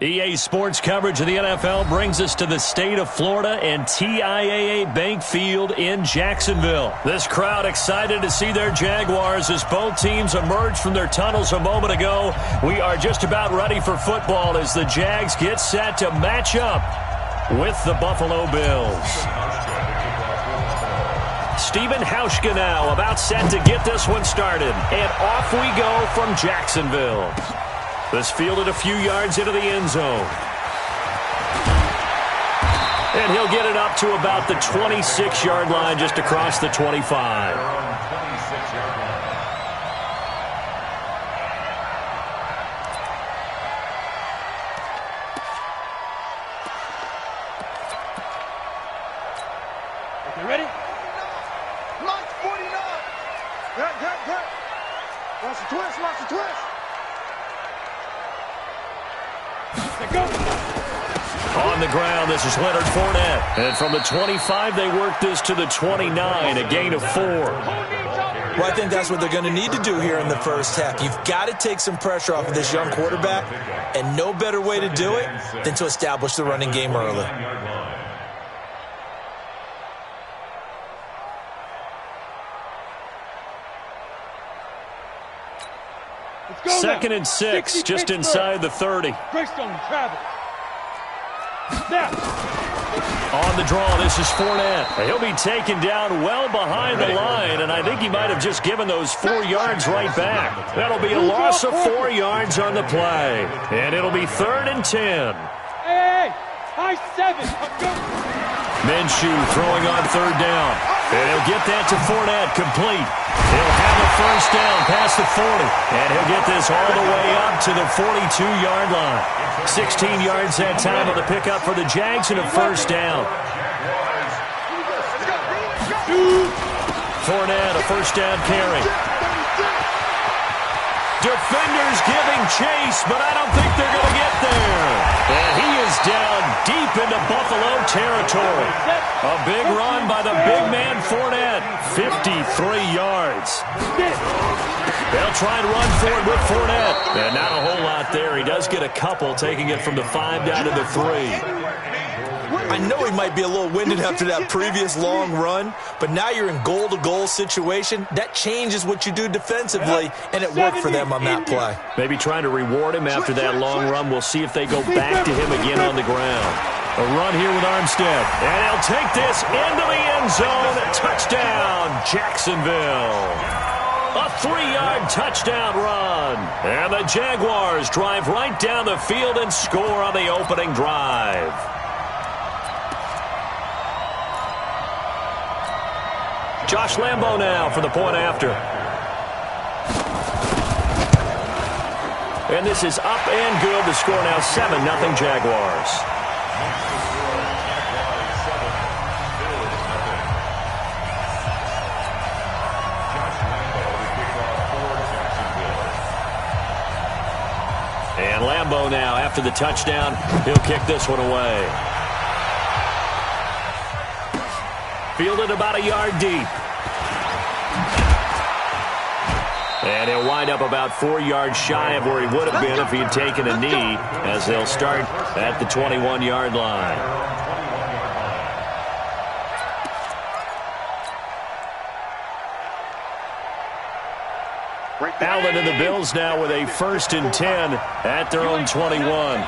EA Sports coverage of the NFL brings us to the state of Florida and TIAA Bank Field in Jacksonville. This crowd excited to see their Jaguars as both teams emerged from their tunnels a moment ago. We are just about ready for football as the Jags get set to match up with the Buffalo Bills. Stephen Hauschka now about set to get this one started. And off we go from Jacksonville. This fielded a few yards into the end zone. And he'll get it up to about the 26-yard line just across the 25. You ready? March 49. Good. Watch the twist. On the ground, this is Leonard Fournette. And from the 25, they work this to the 29, a gain of 4. Well, I think that's what they're going to need to do here in the first half. You've got to take some pressure off of this young quarterback, and no better way to do it than to establish the running game early. Second and 6, just inside the 30. On the draw, this is Fournette. He'll be taken down well behind the line, and I think he might have just given those 4 yards right back. That'll be a loss of 4 yards on the play, and it'll be 3rd and 10. Hey, high 7. Minshew throwing on 3rd down, and he'll get that to Fournette, complete. He'll have a first down past the 40, and he'll get this all the way up to the 42-yard line. 16 yards that time on the pickup for the Jags and a first down. Fournette, a first down carry. Defenders giving chase, but I don't think they're going to get there. And he is down deep into Buffalo territory. A big run by the big man Fournette, 53 yards. They'll try and run for it with Fournette. And not a whole lot there. He does get a couple, taking it from the 5 down to the 3. I know he might be a little winded after that previous long run, but now you're in goal-to-goal situation. That changes what you do defensively, and it worked for them on that play. Maybe trying to reward him after that long run. We'll see if they go back to him again on the ground. A run here with Armstead. And he'll take this into the end zone. Touchdown, Jacksonville. A 3-yard touchdown run. And the Jaguars drive right down the field and score on the opening drive. Josh Lambo now for the point after. And this is up and good. The score now 7-0 Jaguars. And Lambo now after the touchdown. He'll kick this one away. Fielded about a yard deep. And he'll wind up about 4 yards shy of where he would have been if he had taken a knee, as they'll start at the 21-yard line. Allen and the Bills now with a 1st and 10 at their own 21.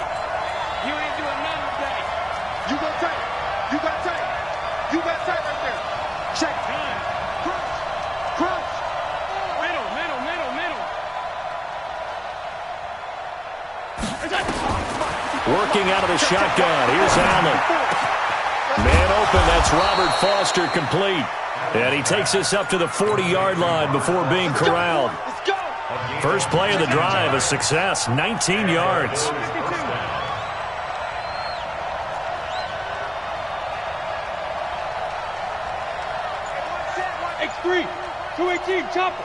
Working out of the shotgun. Here's Allen. Man open. That's Robert Foster, complete. And he takes this up to the 40-yard line before being corralled. First play of the drive, a success. 19 yards. X3, 218, chopper.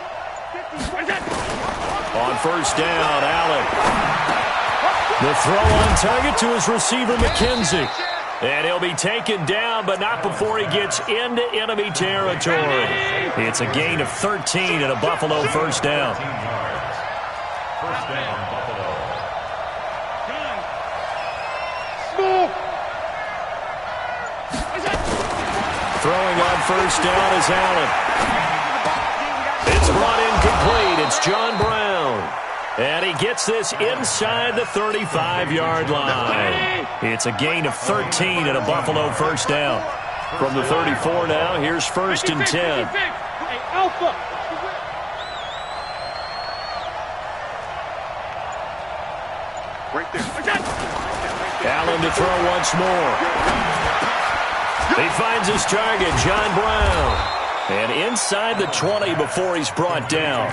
On first down, Allen. The throw on target to his receiver, McKenzie. And he'll be taken down, but not before he gets into enemy territory. It's a gain of 13 and a Buffalo first down. throwing on first down is Allen. It's brought incomplete. It's John Brown. And he gets this inside the 35-yard line. It's a gain of 13 and a Buffalo first down. From the 34 now, here's 1st and 10. Hey, Alpha. Right there. Allen to throw once more. He finds his target, John Brown. And inside the 20 before he's brought down.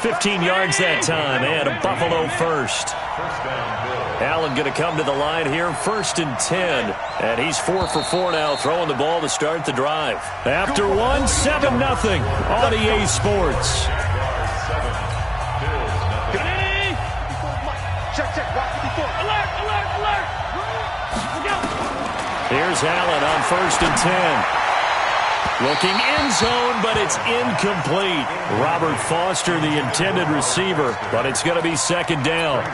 15 yards that time, and a Buffalo first. Allen going to come to the line here, 1st and 10. And he's 4 for 4 now, throwing the ball to start the drive. After one, 7-0 on EA Sports. Check. Alert. Here's Allen on 1st and 10. Looking end zone, but it's incomplete. Robert Foster, the intended receiver, but it's going to be 2nd down.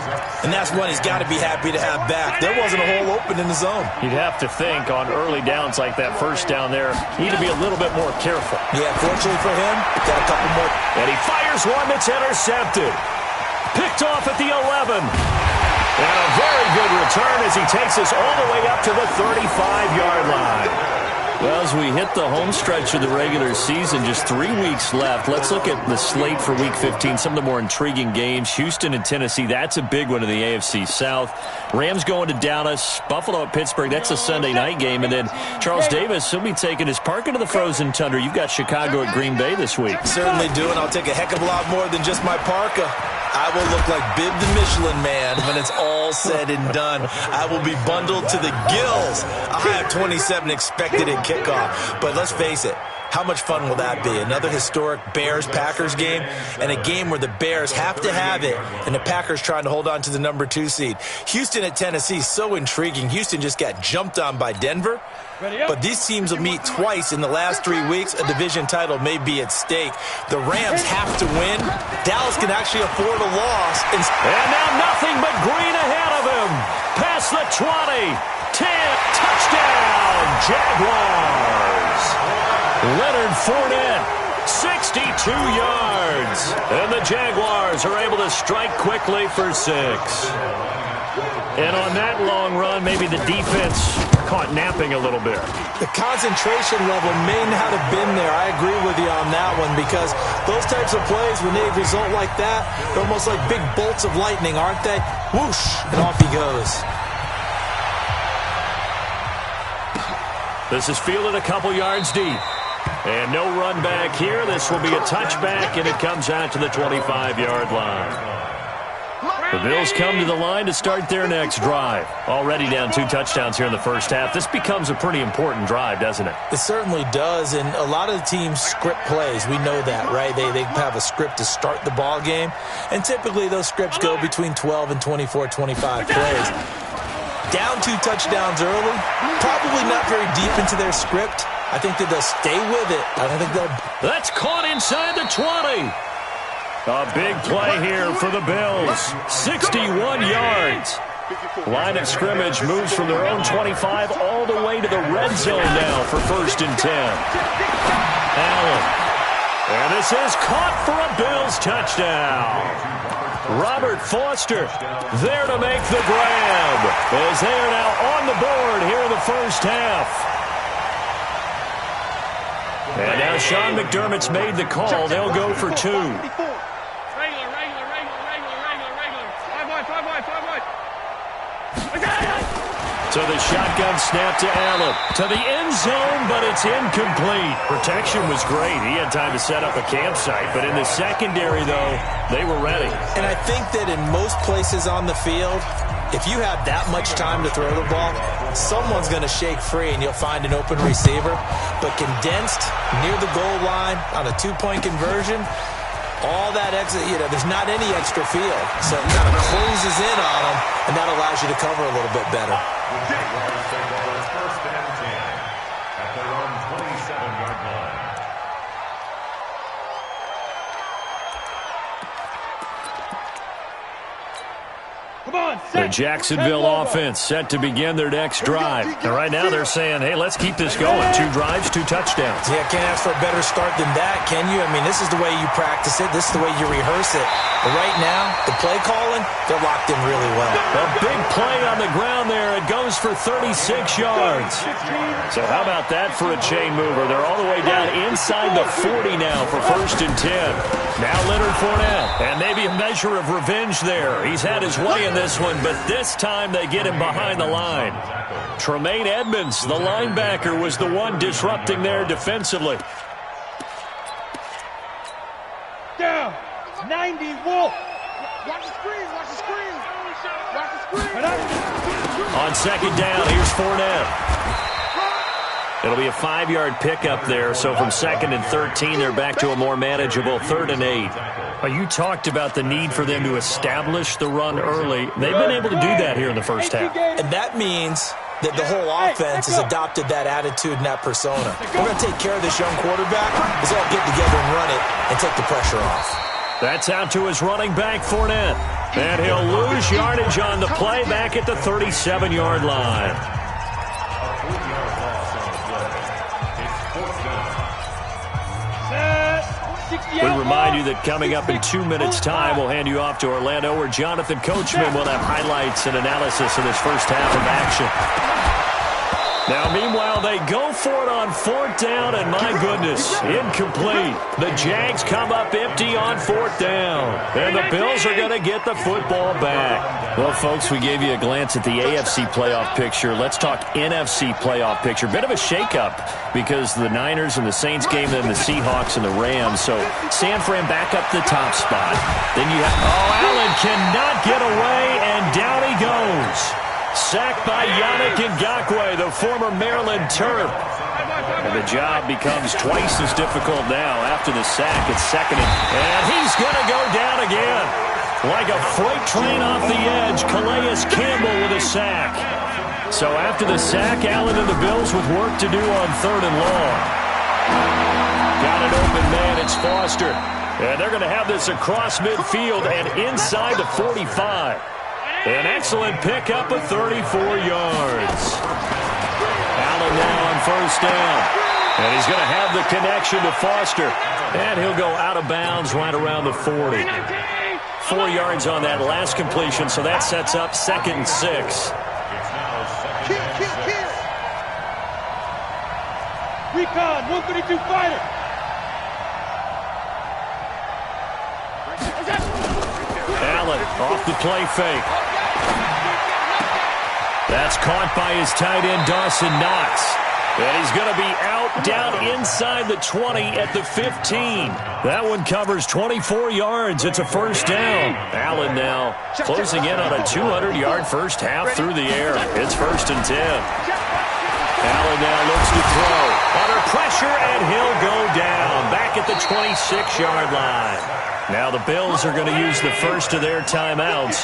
And that's one he's got to be happy to have back. There wasn't a hole open in the zone. You'd have to think on early downs like that first down there, need to be a little bit more careful. Yeah, fortunately for him, got a couple more. And he fires one that's intercepted. Picked off at the 11. And a very good return as he takes us all the way up to the 35-yard line. Well, as we hit the home stretch of the regular season, just 3 weeks left. Let's look at the slate for Week 15, some of the more intriguing games. Houston and Tennessee, that's a big one in the AFC South. Rams going to Dallas, Buffalo at Pittsburgh, that's a Sunday night game. And then Charles Davis, he'll be taking his park into the frozen tundra. You've got Chicago at Green Bay this week. Certainly do, and I'll take a heck of a lot more than just my parka. I will look like Bib the Michelin Man when it's all said and done. I will be bundled to the gills. I have 27 expected at kickoff. But let's face it, how much fun will that be? Another historic Bears-Packers game, and a game where the Bears have to have it, and the Packers trying to hold on to the number 2 seed. Houston at Tennessee, so intriguing. Houston just got jumped on by Denver. But these teams will meet twice in the last 3 weeks. A division title may be at stake. The Rams have to win. Dallas can actually afford a loss. And now nothing but green ahead of him. Past the 20. 10. Touchdown, Jaguars. Leonard Fournette, 62 yards. And the Jaguars are able to strike quickly for 6. And on that long run, maybe the defense caught napping a little bit. The concentration level may not have been there. I agree with you on that one, because those types of plays, when they result like that, they're almost like big bolts of lightning, aren't they? Whoosh, and off he goes. This is fielded a couple yards deep. And no run back here. This will be a touchback, and it comes out to the 25-yard line. The Bills come to the line to start their next drive. Already down 2 touchdowns here in the first half. This becomes a pretty important drive, doesn't it? It certainly does, and a lot of the teams script plays. We know that, right? They have a script to start the ball game, and typically those scripts go between 12 and 24, 25 plays. Down 2 touchdowns early, probably not very deep into their script. I think that they'll stay with it. I don't think they'll... That's caught inside the 20. A big play here for the Bills. 61 yards. Line of scrimmage moves from their own 25 all the way to the red zone now for 1st and 10. Allen. And this is caught for a Bills touchdown. Robert Foster there to make the grab, as they are now on the board here in the first half. And now Sean McDermott's made the call. They'll go for 2. So the shotgun snap to Allen. To the end zone, but it's incomplete. Protection was great. He had time to set up a campsite. But in the secondary, though, they were ready. And I think that in most places on the field, if you have that much time to throw the ball, someone's going to shake free and you'll find an open receiver. But condensed near the goal line on a 2-point conversion, all that exit, there's not any extra field. So it kind of closes in on them, and that allows you to cover a little bit better. Come on, The The Jacksonville offense set to begin their next drive. And right now they're saying, hey, let's keep this going. 2 drives, 2 touchdowns. Yeah, can't ask for a better start than that, can you? I mean, this is the way you practice it. This is the way you rehearse it. But right now, the play calling, they're locked in really well. A big play on the ground there. It goes for 36 yards. So how about that for a chain mover? They're all the way down inside the 40 now for 1st and 10. Now Leonard Fournette. And maybe a measure of revenge there. He's had his way in this one, but this time they get him behind the line. Tremaine Edmonds, the linebacker, was the one disrupting there defensively. Down. 90 Wolf. Watch the screen. Watch the screen. Watch the screen. On 2nd down, here's Fournette. It'll be a 5-yard pickup there, so from 2nd and 13, they're back to a more manageable 3rd and 8. You talked about the need for them to establish the run early. They've been able to do that here in the first half. And that means that the whole offense has adopted that attitude and that persona. We're going to take care of this young quarterback. Let's all get together and run it and take the pressure off. That's out to his running back, Fournette. And he'll lose yardage on the play back at the 37-yard line. We remind you that coming up in 2 minutes' time, we'll hand you off to Orlando, where Jonathan Coachman will have highlights and analysis of this first half of action. Now, meanwhile, they go for it on 4th down, and my goodness, incomplete. The Jags come up empty on 4th down, and the Bills are going to get the football back. Well, folks, we gave you a glance at the AFC playoff picture. Let's talk NFC playoff picture. Bit of a shakeup because the Niners and the Saints game, then the Seahawks and the Rams. So San Fran back up the top spot. Then you have, Allen cannot get away, and down he goes. Sacked by Yannick Ngakoue, the former Maryland Terp. And the job becomes twice as difficult now after the sack. It's 2nd and he's going to go down again. Like a freight train off the edge, Calais Campbell with a sack. So after the sack, Allen and the Bills with work to do on 3rd and long. Got an open man, it's Foster. And they're going to have this across midfield and inside the 45. An excellent pickup of 34 yards. Allen now on 1st down. And he's going to have the connection to Foster. And he'll go out of bounds right around the 40. 4 yards on that last completion, so that sets up 2nd and 6. Recon, 132 fighter. Allen off the play fake. That's caught by his tight end, Dawson Knox. And he's going to be out down inside the 20 at the 15. That one covers 24 yards. It's a 1st down. Allen now closing in on a 200-yard first half through the air. It's 1st and 10. Allen now looks to throw. Under pressure, and he'll go down back at the 26-yard line. Now the Bills are going to use the first of their timeouts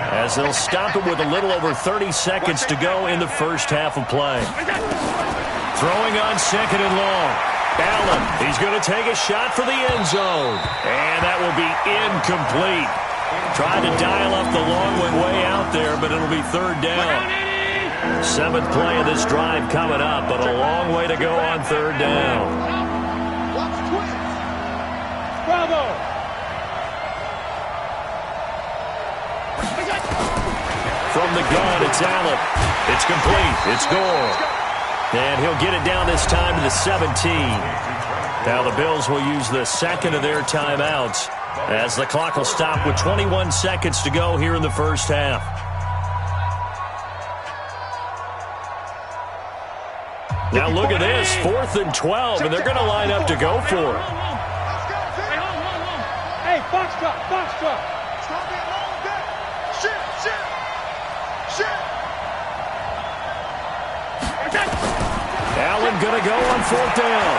as they'll stop it with a little over 30 seconds to go in the first half of play. Throwing on 2nd and long. Allen, he's going to take a shot for the end zone. And that will be incomplete. Trying to dial up the long one way out there, but it'll be 3rd down. 7th play of this drive coming up, but a long way to go on 3rd down. Bravo. From the gun, it's Allen. It's complete. It's Gore. And he'll get it down this time to the 17. Now the Bills will use the 2nd of their timeouts as the clock will stop with 21 seconds to go here in the first half. Now look at this, 4th and 12, and they're going to line up to go for it. Hey, box truck. Allen going to go on 4th down.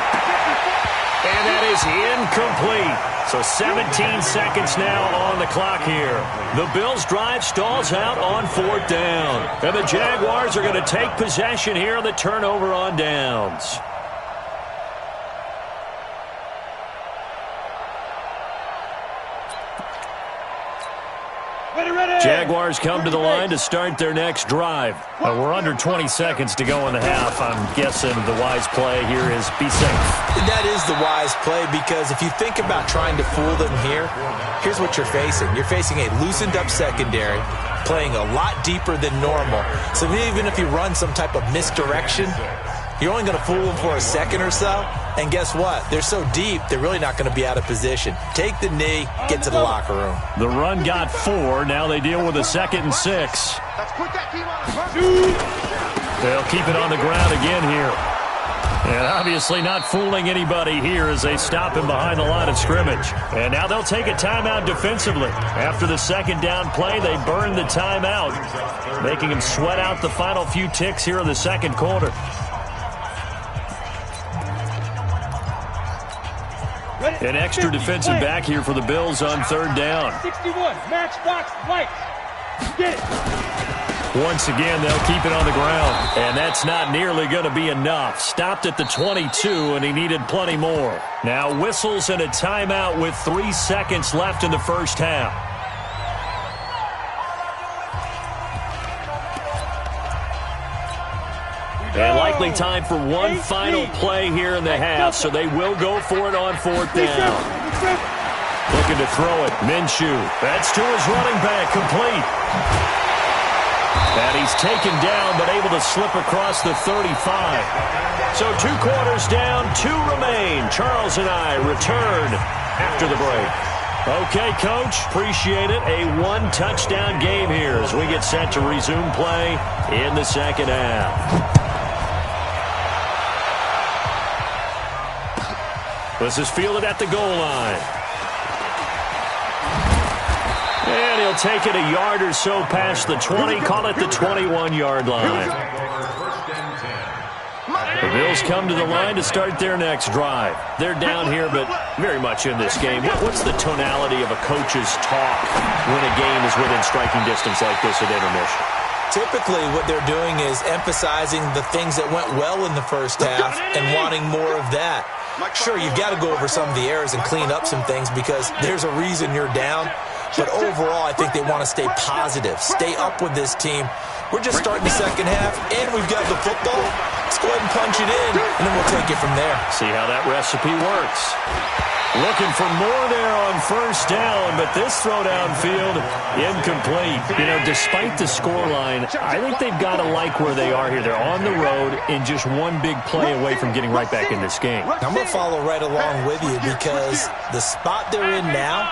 And that is incomplete. So 17 seconds now on the clock here. The Bills' drive stalls out on 4th down. And the Jaguars are going to take possession here on the turnover on downs. Jaguars come to the line to start their next drive. We're under 20 seconds to go in the half. I'm guessing the wise play here is be safe. That is the wise play, because if you think about trying to fool them here, here's what you're facing. You're facing a loosened up secondary, playing a lot deeper than normal. So even if you run some type of misdirection, you're only going to fool them for a second or so. And guess what? They're so deep, they're really not going to be out of position. Take the knee, get to the locker room. The run got 4. Now they deal with a 2nd and 6. Let's put that team on. They'll keep it on the ground again here. And obviously not fooling anybody here as they stop him behind the line of scrimmage. And now they'll take a timeout defensively. After the 2nd down play, they burn the timeout, making him sweat out the final few ticks here in the 2nd quarter. An extra defensive back here for the Bills on 3rd down. 61, match box, lights. Get it. Once again, they'll keep it on the ground. And that's not nearly going to be enough. Stopped at the 22, and he needed plenty more. Now whistles and a timeout with 3 seconds left in the first half. And likely time for one final play here in the half, so they will go for it on 4th down. Looking to throw it. Minshew. That's to his running back. Complete. And he's taken down, but able to slip across the 35. So 2 quarters down, 2 remain. Charles and I return after the break. Okay, Coach, appreciate it. A 1-touchdown game here as we get set to resume play in the 2nd half. This is fielded at the goal line. And he'll take it a yard or so past the 20, call it the 21-yard line. The Bills come to the line to start their next drive. They're down here, but very much in this game. What's the tonality of a coach's talk when a game is within striking distance like this at intermission? Typically, what they're doing is emphasizing the things that went well in the first half and wanting more of that. Sure, you've got to go over some of the errors and clean up some things because there's a reason you're down. But overall, I think they want to stay positive, stay up with this team. We're just starting the 2nd half, and we've got the football. Let's go ahead and punch it in, and then we'll take it from there. See how that recipe works. Looking for more there on 1st down, but this throw downfield, incomplete. You know, despite the scoreline, I think they've got to like where they are here. They're on the road and just one big play away from getting right back in this game. I'm going to follow right along with you because the spot they're in now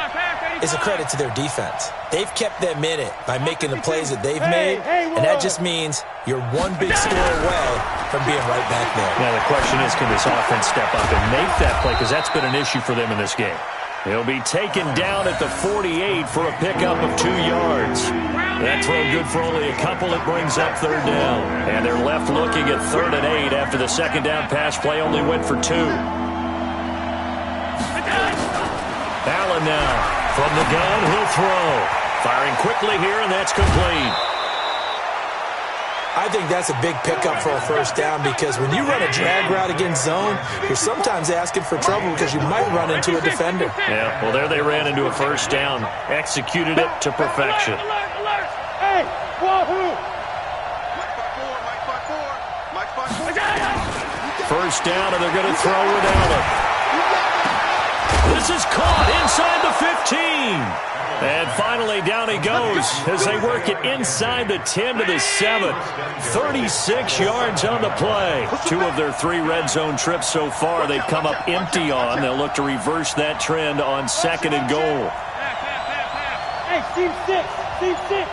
is a credit to their defense. They've kept them in it by making the plays that they've made, and that just means you're one big score away from being right back there. Now the question is, can this offense step up and make that play? Because that's been an issue for them in this game. He'll be taken down at the 48 for a pickup of 2 yards. That throw good for only a couple. It brings up 3rd down. And they're left looking at 3rd and 8 after the 2nd down pass play only went for 2. Allen now. From the gun, he'll throw. Firing quickly here, and that's complete. I think that's a big pickup for a 1st down because when you run a drag route against zone, you're sometimes asking for trouble because you might run into a defender. Yeah, well, there they ran into a 1st down. Executed it to perfection. Hey, wahoo! First down, and they're going to throw with Allen. This is caught inside the 15. And finally, down he goes as they work it inside the 10 to the 7. 36 yards on the play. 2 of their 3 red zone trips so far they've come up empty on. They'll look to reverse that trend on 2nd and goal. Hey, team 6, team 6.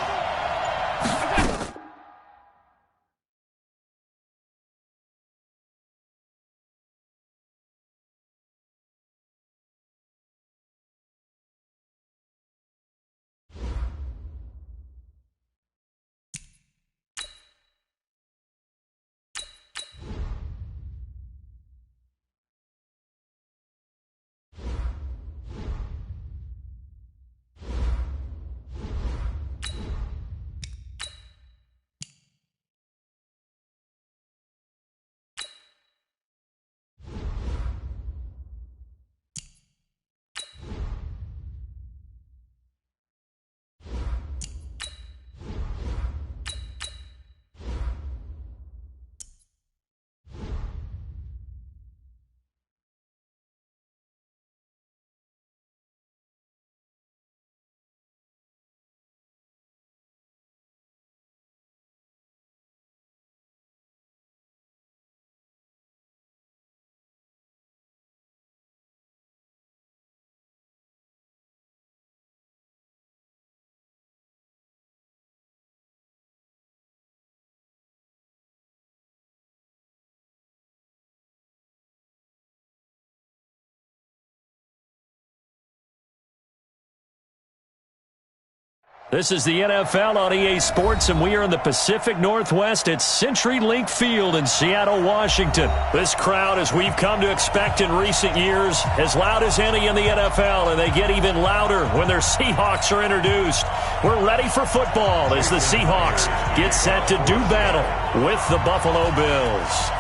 This is the NFL on EA Sports, and we are in the Pacific Northwest at CenturyLink Field in Seattle, Washington. This crowd, as we've come to expect in recent years, as loud as any in the NFL, and they get even louder when their Seahawks are introduced. We're ready for football as the Seahawks get set to do battle with the Buffalo Bills.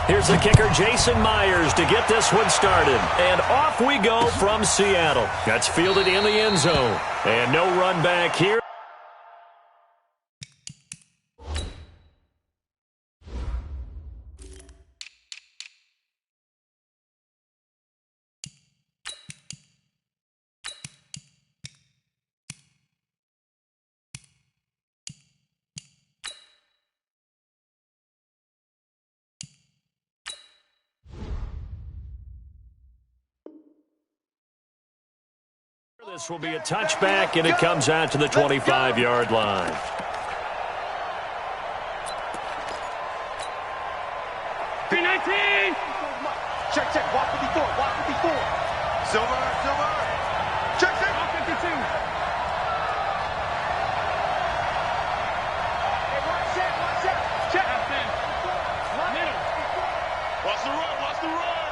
Here's the kicker, Jason Myers, to get this one started. And off we go from Seattle. That's fielded in the end zone. And no run back here. This will be a touchback, and it comes out to the 25-yard line. Check, check. Walk 54. Walk 54. Silver. Check, check. Walk 52. Hey, watch that. Check. Middle. Watch the run.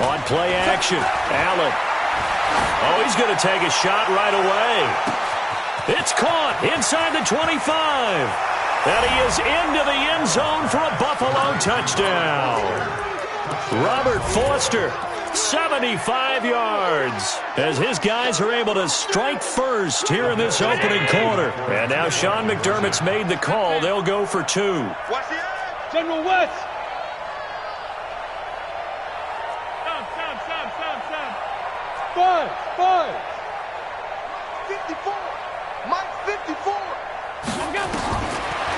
On play action, Allen. Oh, he's going to take a shot right away. It's caught inside the 25. And he is into the end zone for a Buffalo touchdown. Robert Foster, 75 yards, as his guys are able to strike first here in this opening quarter. And now Sean McDermott's made the call. They'll go for two. Watch the edge. General West. Five. 54. Mike 54.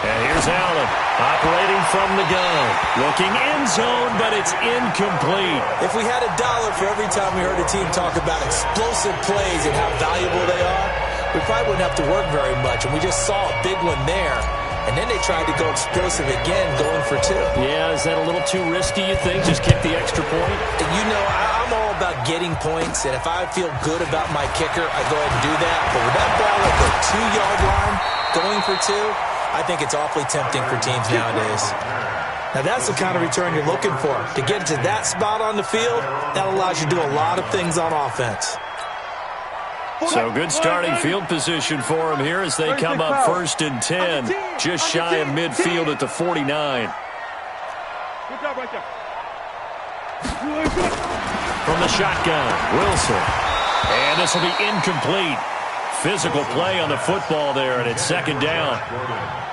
And here's Allen, operating from the gun. Looking end zone, but it's incomplete. If we had $1 for every time we heard a team talk about explosive plays and how valuable they are, we probably wouldn't have to work very much. And we just saw a big one there. And then they tried to go explosive again, going for two. Yeah, is that a little too risky, you think? Just kick the extra point? And you know, I'm all about getting points. And if I feel good about my kicker, I go ahead and do that. But with that ball at the 2-yard line, going for two, I think it's awfully tempting for teams nowadays. Now, that's the kind of return you're looking for. To get to that spot on the field, that allows you to do a lot of things on offense. So good starting field position for them here as they come up 1st and 10. Just shy of midfield at the 49. Good job right there. From the shotgun, Wilson. And this will be incomplete. Physical play on the football there, and it's 2nd down.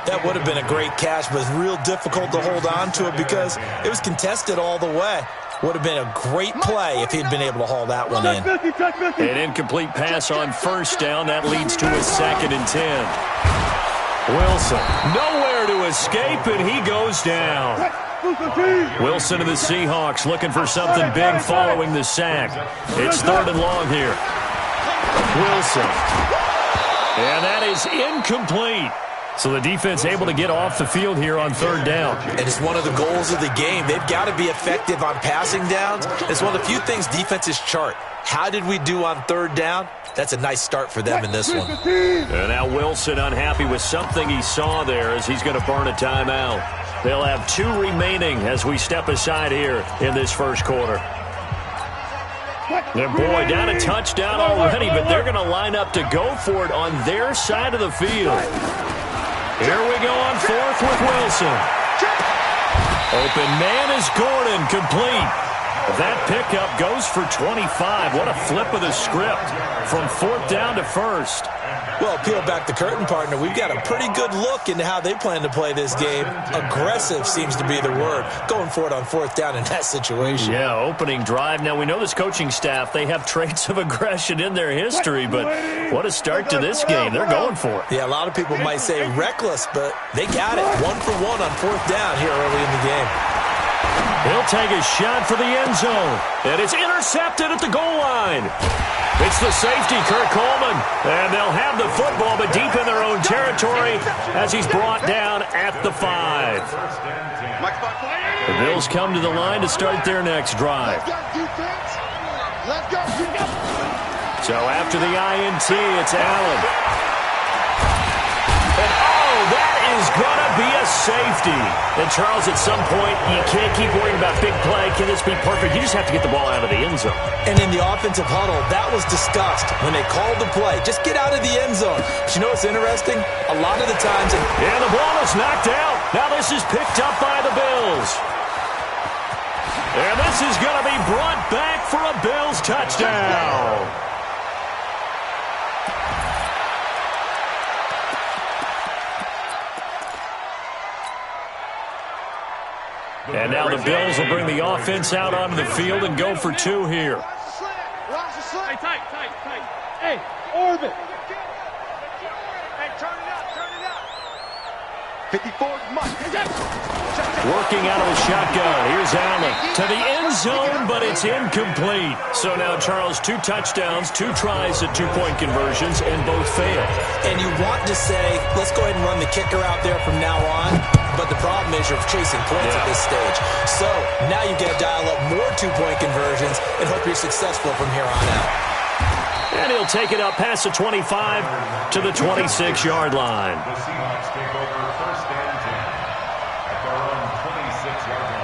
That would have been a great catch, but it's real difficult to hold on to it because it was contested all the way. Would have been a great play if he'd been able to haul that one in. An incomplete pass on 1st down. That leads to a 2nd and 10. Wilson, nowhere to escape, and he goes down. Wilson of the Seahawks looking for something big following the sack. It's 3rd and long here. Wilson. And that is incomplete. So the defense able to get off the field here on 3rd down. And it's one of the goals of the game. They've got to be effective on passing downs. It's one of the few things defenses chart. How did we do on 3rd down? That's a nice start for them in this one. And now Wilson unhappy with something he saw there as he's going to burn a timeout. They'll have 2 remaining as we step aside here in this 1st quarter. And boy, down a touchdown already, but they're going to line up to go for it on their side of the field. Here we go on 4th with Wilson. Open man is Gordon, complete. That pickup goes for 25. What a flip of the script from 4th down to 1st. Well, peel back the curtain, partner. We've got a pretty good look into how they plan to play this game. Aggressive seems to be the word. Going for it on 4th down in that situation. Yeah, opening drive. Now, we know this coaching staff, they have traits of aggression in their history, but what a start to this game. They're going for it. Yeah, a lot of people might say reckless, but they got it. 1 for 1 on 4th down here early in the game. He'll take a shot for the end zone, and it's intercepted at the goal line. It's the safety, Kurt Coleman, and they'll have the football, but deep in their own territory as he's brought down at the 5. The Bills come to the line to start their next drive. So after the INT, it's Allen. And oh, that is going to be a safety. And Charles, at some point, you can't keep worrying about big play. Can this be perfect? You just have to get the ball out of the end zone. And in the offensive huddle, that was discussed when they called the play. Just get out of the end zone. But you know what's interesting? A lot of the times... And the ball is knocked out. Now this is picked up by the Bills. And this is going to be brought back for a Bills touchdown. And now the Bills will bring the offense out onto the field and go for two here. Hey, tight. Hey, orbit. Hey, turn it up. 54 Mike. Working out of the shotgun. Here's Allen to the end zone, but it's incomplete. So now, Charles, 2 touchdowns, 2 tries at 2-point conversions, and both failed. And you want to say, let's go ahead and run the kicker out there from now on. But the problem is you're chasing points at this stage. So now you got to dial up more 2-point conversions and hope you're successful from here on out. And he'll take it up past the 25 to the 26-yard line. The Seahawks take over first and 10 at their own 26-yard line.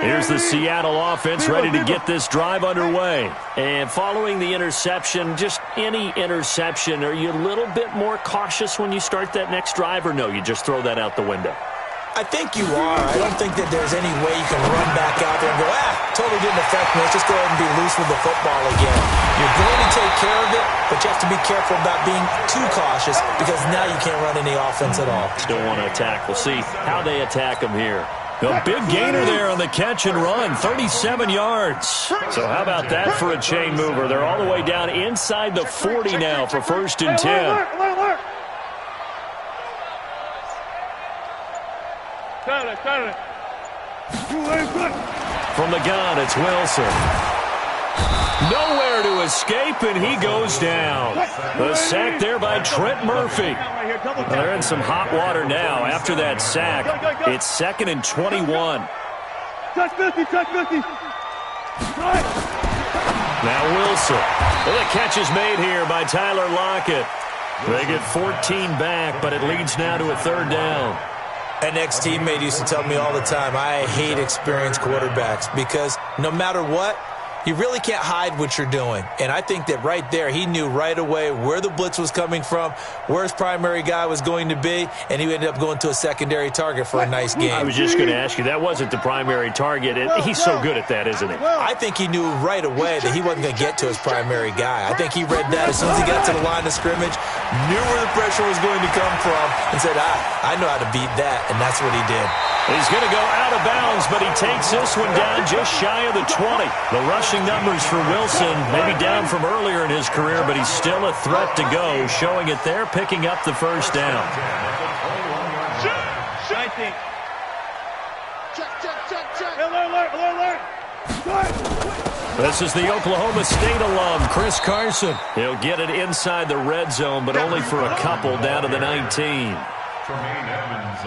Here's the Seattle offense ready to get this drive underway. And following the interception, just any interception, are you a little bit more cautious when you start that next drive, or no, you just throw that out the window? I think you are. I don't think that there's any way you can run back out there and go, totally didn't affect me. Let's just go ahead and be loose with the football again. You're going to take care of it, but you have to be careful about being too cautious because now you can't run any offense at all. Still want to attack. We'll see how they attack him here. A big gainer there on the catch and run, 37 yards. So how about that for a chain mover? They're all the way down inside the 40 now for first and 10. From the gun, it's Wilson. Nowhere to escape, and he goes down. The sack there by Trent Murphy. Well, they're in some hot water now. After that sack, it's 2nd and 21. Now Wilson. Well, the catch is made here by Tyler Lockett. They get 14 back, but it leads now to a 3rd down. An ex-teammate used to tell me all the time, I hate experienced quarterbacks because no matter what, you really can't hide what you're doing. And I think that right there, he knew right away where the blitz was coming from, where his primary guy was going to be, and he ended up going to a secondary target for a nice game. I was just going to ask you, that wasn't the primary target. He's so good at that, isn't he? I think he knew right away that he wasn't going to get to his primary guy. I think he read that as soon as he got to the line of scrimmage, knew where the pressure was going to come from, and said, I know how to beat that, and that's what he did. He's going to go out of bounds, but he takes this one down just shy of the 20. The rushing numbers for Wilson, maybe down from earlier in his career, but he's still a threat to go, showing it there, picking up the first down. This is the Oklahoma State alum, Chris Carson. He'll get it inside the red zone, but only for a couple down to the 19.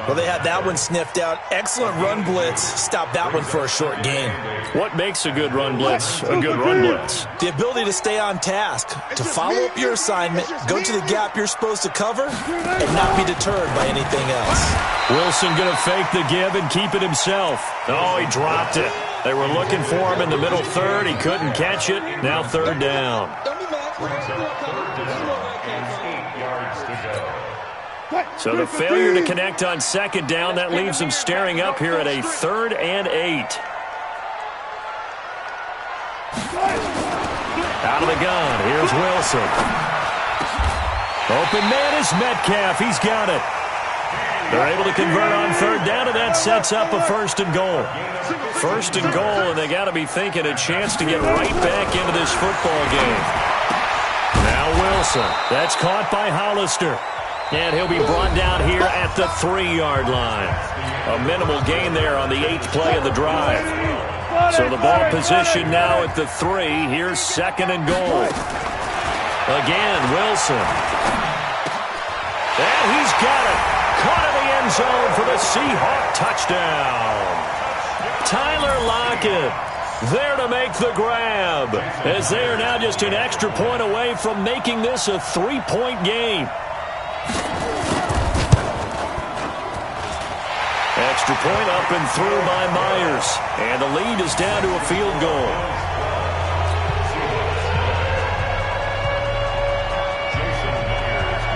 Well, they had that one sniffed out. Excellent run blitz. Stopped that one for a short gain. What makes a good run blitz a good run blitz? The ability to stay on task, to follow up your assignment, go to the gap you're supposed to cover, and not be deterred by anything else. Wilson going to fake the give and keep it himself. Oh, he dropped it. They were looking for him in the middle third. He couldn't catch it. Now 3rd down. So the failure to connect on 2nd down, that leaves him staring up here at a 3rd and 8. Out of the gun, here's Wilson. Open man is Metcalf, he's got it. They're able to convert on 3rd down, and that sets up a 1st and goal. 1st and goal, and they got to be thinking a chance to get right back into this football game. Now Wilson, that's caught by Hollister. And he'll be brought down here at the 3-yard line. A minimal gain there on the 8th play of the drive. So the ball position now at the 3. Here's 2nd and goal. Again, Wilson. And he's got it. Caught in the end zone for the Seahawk touchdown. Tyler Lockett. there to make the grab, as they are now just an extra point away from making this a 3-point game. Extra point up and through by Myers, and the lead is down to a field goal.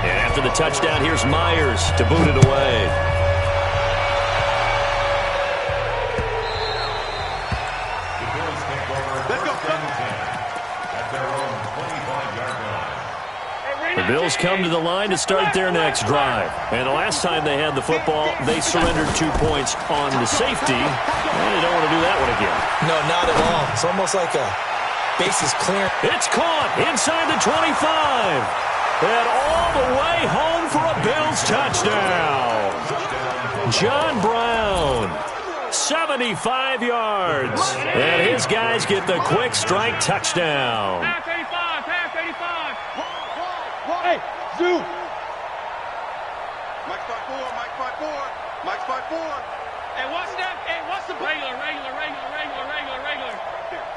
And after the touchdown, here's Myers to boot it away. The Bills come to the line to start their next drive. And the last time they had the football, they surrendered 2 points on the safety. And they don't want to do that one again. No, not at all. It's almost like a bases clear. It's caught inside the 25. And all the way home for a Bills touchdown. John Brown, 75 yards. And his guys get the quick strike touchdown. Pass 85, pass 85. Hey, Zoo. Mike's 5-4, Mike's 5-4, Mike's 5-4. Hey, what's that? Hey, what's the regular?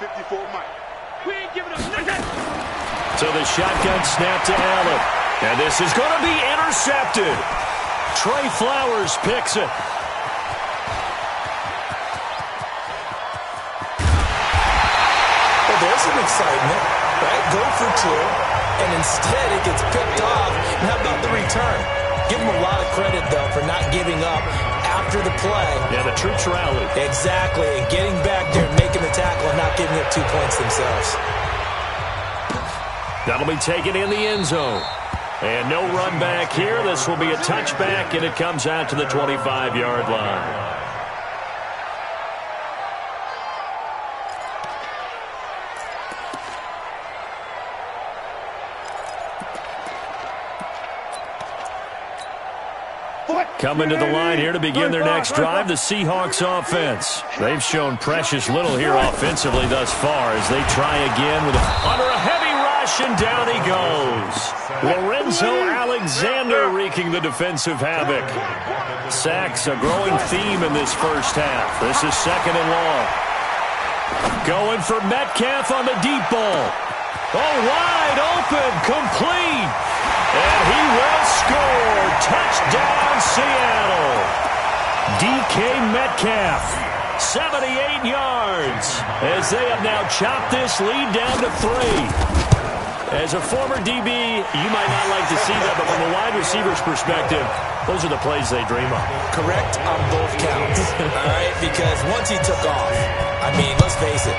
54, Mike. We ain't giving up nothing. So the shotgun snap to Allen. And this is going to be intercepted. Trey Flowers picks it. Well, there's some excitement, right? Go for 2. And instead it gets picked off. And how about the return? Give them a lot of credit, though, for not giving up after the play. Yeah, the troops rallied. Exactly. And getting back there and making the tackle and not giving up 2 points themselves. That'll be taken in the end zone. And no run back here. This will be a touchback, and it comes out to the 25-yard line. Coming to the line here to begin their next drive, the Seahawks offense. They've shown precious little here offensively thus far as they try again with under a heavy rush, and down he goes. Lorenzo Alexander wreaking the defensive havoc. Sacks a growing theme in this first half. This is 2nd and long. Going for Metcalf on the deep ball. Oh, wide open, complete. And he will score. Touchdown, Seattle. DK Metcalf, 78 yards, as they have now chopped this lead down to 3. As a former DB, you might not like to see that, but from a wide receiver's perspective, those are the plays they dream of. Correct on both counts. All right, because once he took off, I mean, let's face it,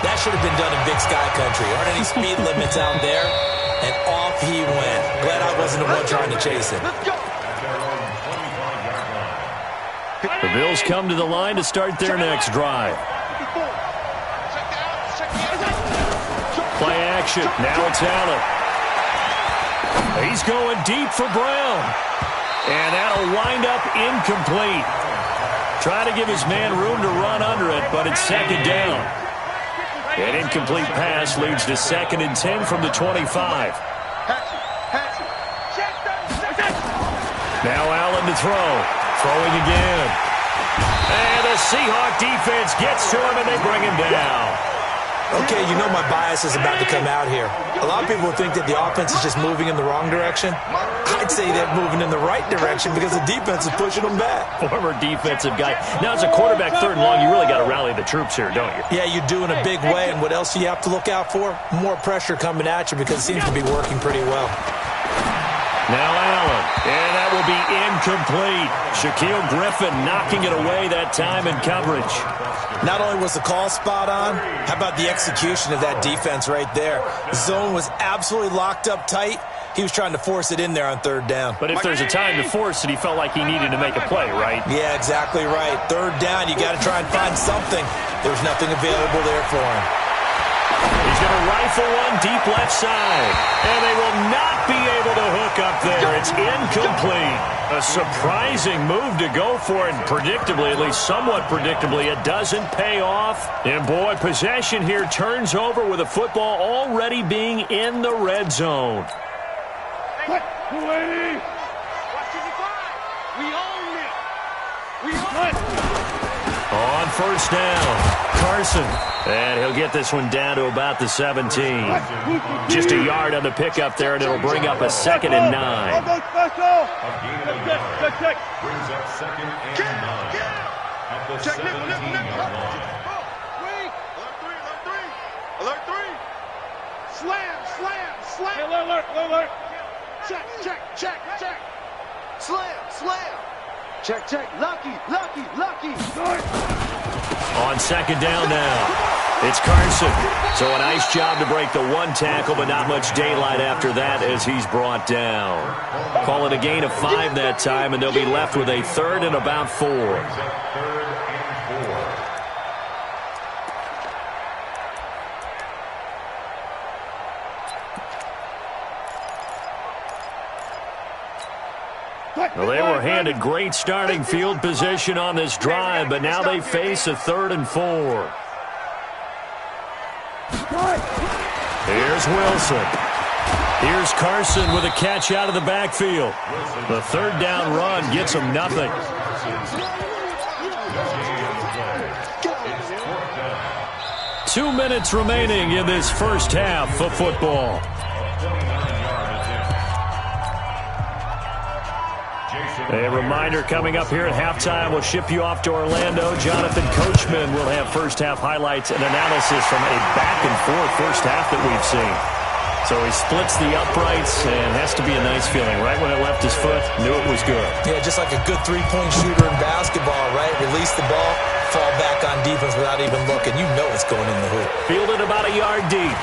that should have been done in Big Sky Country. Aren't any speed limits out there? And off he went. Glad I wasn't the one trying to chase him. The Bills come to the line to start their next drive. Play action. Now it's Allen. He's going deep for Brown. And that'll wind up incomplete. Trying to give his man room to run under it, but it's 2nd down. An incomplete pass leads to 2nd and 10 from the 25. Now Allen to throw. Throwing again. And the Seahawk defense gets to him, and they bring him down. Okay, you know my bias is about to come out here. A lot of people think that the offense is just moving in the wrong direction. I'd say they're moving in the right direction because the defense is pushing them back. Former defensive guy. Now, as a quarterback, 3rd and long, you really got to rally the troops here, don't you? Yeah, you do in a big way. And what else do you have to look out for? More pressure coming at you because it seems to be working pretty well. Now Allen, and that will be incomplete. Shaquille Griffin knocking it away that time in coverage. Not only was the call spot on, how about the execution of that defense right there? The zone was absolutely locked up tight. He was trying to force it in there on 3rd down. But if there's a time to force it, he felt like he needed to make a play, right? Yeah, exactly right. 3rd down, you got to try and find something. There's nothing available there for him. He's going to rifle one deep left side. And they will not be able to hook up there. It's incomplete. A surprising move to go for it. And predictably, at least somewhat predictably, it doesn't pay off. And boy, possession here turns over with a football already being in the red zone. What? 280. Watch 55. We own it. We own it. On first down. Carson. And he'll get this one down to about the 17. Just a yard on the pickup there, and it'll bring up a 2nd and 9. Brings up 2nd and 9 at the 17-yard line. Alert 3. Slam. Alert. Check. Slam. Check. Lucky. On 2nd down now, it's Carson. So a nice job to break the one tackle, but not much daylight after that as he's brought down. Call it a gain of 5 that time, and they'll be left with a 3rd and about 4. Brings up 3rd and 4. Well, they were handed great starting field position on this drive, but now they face a 3rd and 4. Here's Wilson. Here's Carson with a catch out of the backfield. The 3rd down run gets him nothing. 2 minutes remaining in this first half of football. A reminder coming up here at halftime, we'll ship you off to Orlando. Jonathan Coachman will have first-half highlights and analysis from a back-and-forth first half that we've seen. So he splits the uprights and has to be a nice feeling. Right when it left his foot, knew it was good. Yeah, just like a good three-point shooter in basketball, right? Release the ball, fall back on defense without even looking. You know it's going in the hoop. Fielded about a yard deep.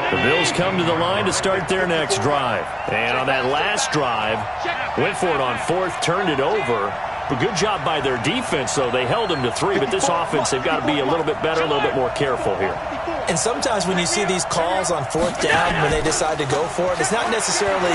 The Bills come to the line to start their next drive. And on that last drive, went for it on 4th, turned it over. But good job by their defense, though. They held them to 3, but this offense, they've got to be a little bit better, a little bit more careful here. And sometimes when you see these calls on 4th down, when they decide to go for it, it's not necessarily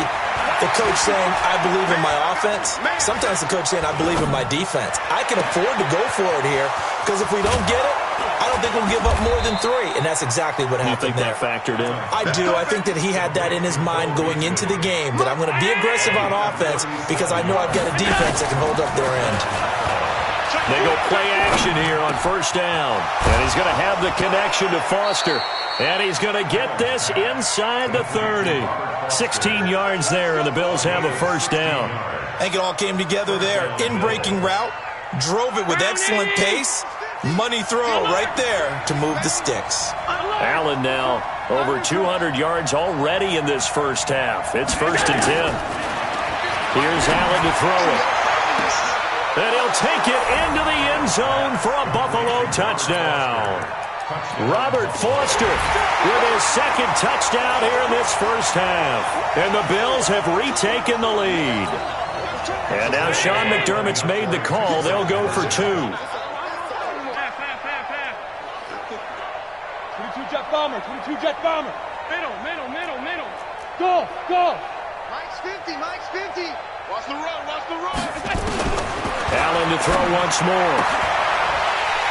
the coach saying, I believe in my offense. Sometimes the coach saying, I believe in my defense. I can afford to go for it here, because if we don't get it, I don't think we'll give up more than 3, and that's exactly what happened there. You think that factored in? I do. I think that he had that in his mind going into the game, that I'm going to be aggressive on offense because I know I've got a defense that can hold up their end. They go play action here on first down, and he's going to have the connection to Foster, and he's going to get this inside the 30. 16 yards there, and the Bills have a first down. I think it all came together there. In-breaking route, drove it with excellent pace. Money throw right there to move the sticks. Allen now over 200 yards already in this first half. It's 1st and 10. Here's Allen to throw it. And he'll take it into the end zone for a Buffalo touchdown. Robert Foster with his 2nd touchdown here in this first half. And the Bills have retaken the lead. And now Sean McDermott's made the call. They'll go for 2. 22 jet bomber. Middle. Go. Mike's 50. Watch the run. Allen to throw once more.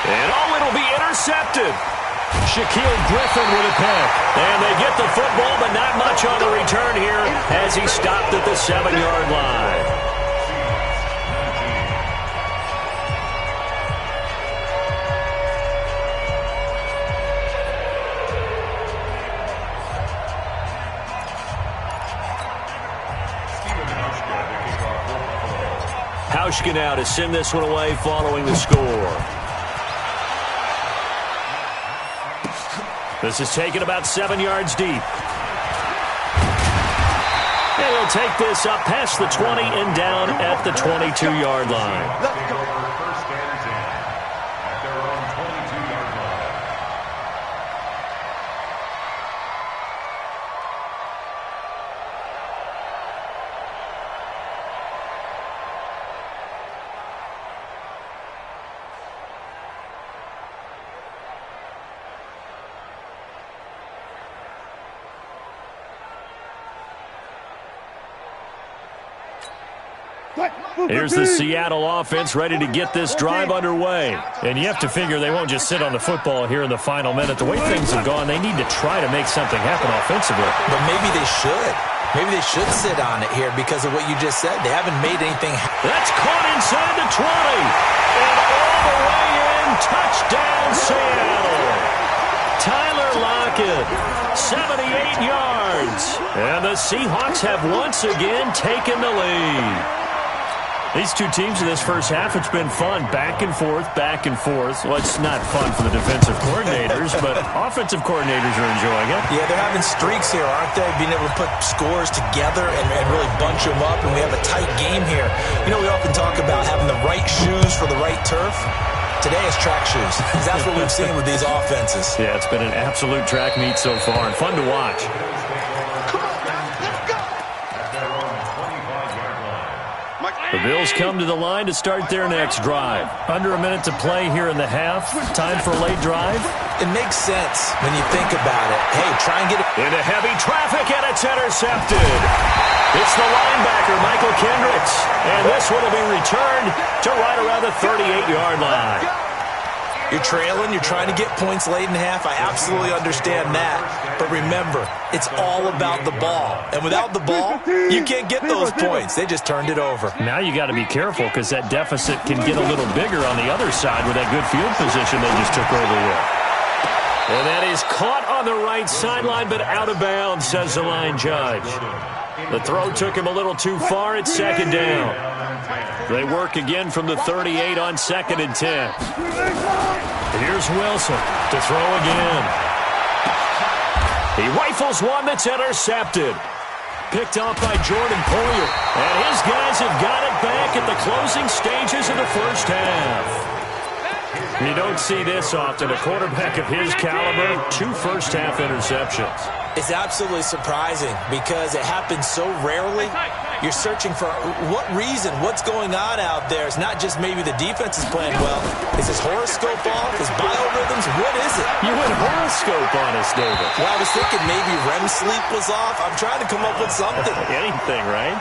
And it'll be intercepted. Shaquille Griffin with a pick. And they get the football, but not much on the return here as he stopped at the 7-yard line. Hauschka now to send this one away following the score. This is taken about 7 yards deep. And he'll take this up past the 20 and down at the 22-yard line. First and 10 at their own 22-yard line. Here's the Seattle offense ready to get this drive underway. And you have to figure they won't just sit on the football here in the final minute. The way things have gone, they need to try to make something happen offensively. But maybe they should. Maybe they should sit on it here because of what you just said. They haven't made anything happen. That's caught inside the 20. And all the way in. Touchdown, Seattle. Tyler Lockett, 78 yards. And the Seahawks have once again taken the lead. These two teams in this first half, it's been fun. Back and forth, back and forth. Well, it's not fun for the defensive coordinators, but offensive coordinators are enjoying it. Yeah, they're having streaks here, aren't they? Being able to put scores together and really bunch them up, and we have a tight game here. You know, we often talk about having the right shoes for the right turf. Today is track shoes. That's what we've seen with these offenses. Yeah, it's been an absolute track meet so far and fun to watch. The Bills come to the line to start their next drive. Under a minute to play here in the half. Time for a late drive. It makes sense when you think about it. Hey, try and get it. Into heavy traffic, and it's intercepted. It's the linebacker, Michael Kendricks. And this one will be returned to right around the 38-yard line. You're trailing, you're trying to get points late in half. I absolutely understand that. But remember, it's all about the ball. And without the ball, you can't get those points. They just turned it over. Now you got to be careful because that deficit can get a little bigger on the other side with that good field position they just took over with. And that is caught on the right sideline, but out of bounds, says the line judge. The throw took him a little too far. It's second down. They work again from the 38 on 2nd and 10. Here's Wilson to throw again. He rifles one that's intercepted. Picked off by Jordan Poyer. And his guys have got it back at the closing stages of the first half. You don't see this often. A quarterback of his caliber, 2 first-half interceptions. It's absolutely surprising because it happens so rarely. You're searching for what reason, what's going on out there. It's not just maybe the defense is playing well. Is his horoscope off? His biorhythms? What is it? You went horoscope on us, David. Well, I was thinking maybe REM sleep was off. I'm trying to come up with something. Anything, right?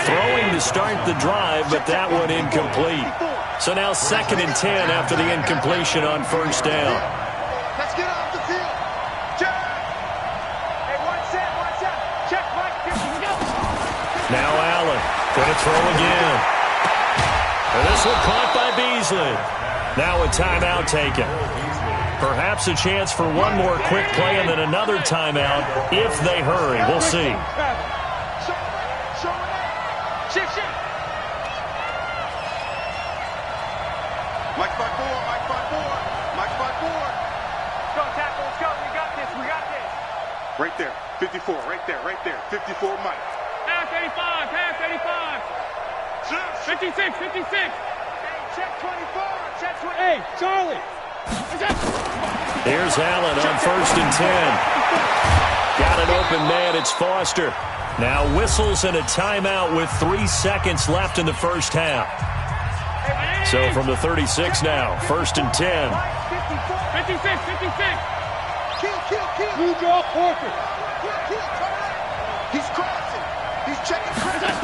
Throwing to start the drive, but that one incomplete. So now 2nd and 10 after the incompletion on first down. Let's get off the field. Check. Hey, one set. Check, Mike. Here we go. Now Allen going to throw again. And this one caught by Beasley. Now a timeout taken. Perhaps a chance for one more quick play and then another timeout if they hurry. We'll see. Shift. Mike 5-4. Mike 5-4. Go, tackle. Let's go. We got this. Right there. 54. Right there. 54, Mike. Pass 85. 56. Hey, check 24. Check 20. Hey, Charlie. Here's Allen on 1st and 10. Got an open man. It's Foster. Now whistles and a timeout with 3 seconds left in the first half. So from the 36 now, 1st and 10. 56. Kill. Blue draw, Porter. Kill. He's crossing. He's checking credit.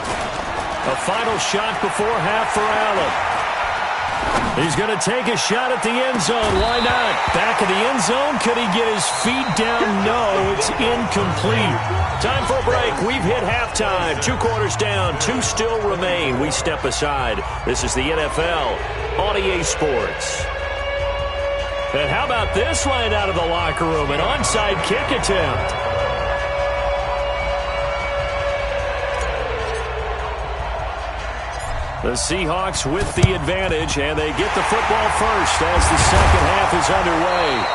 A final shot before half for Allen. He's going to take a shot at the end zone. Why not? Back of the end zone. Could he get his feet down? No, it's incomplete. Time for a break. We've hit halftime. 2 quarters down. 2 still remain. We step aside. This is the NFL on EA Sports. And how about this line out of the locker room? An onside kick attempt. The Seahawks with the advantage, and they get the football first as the second half is underway.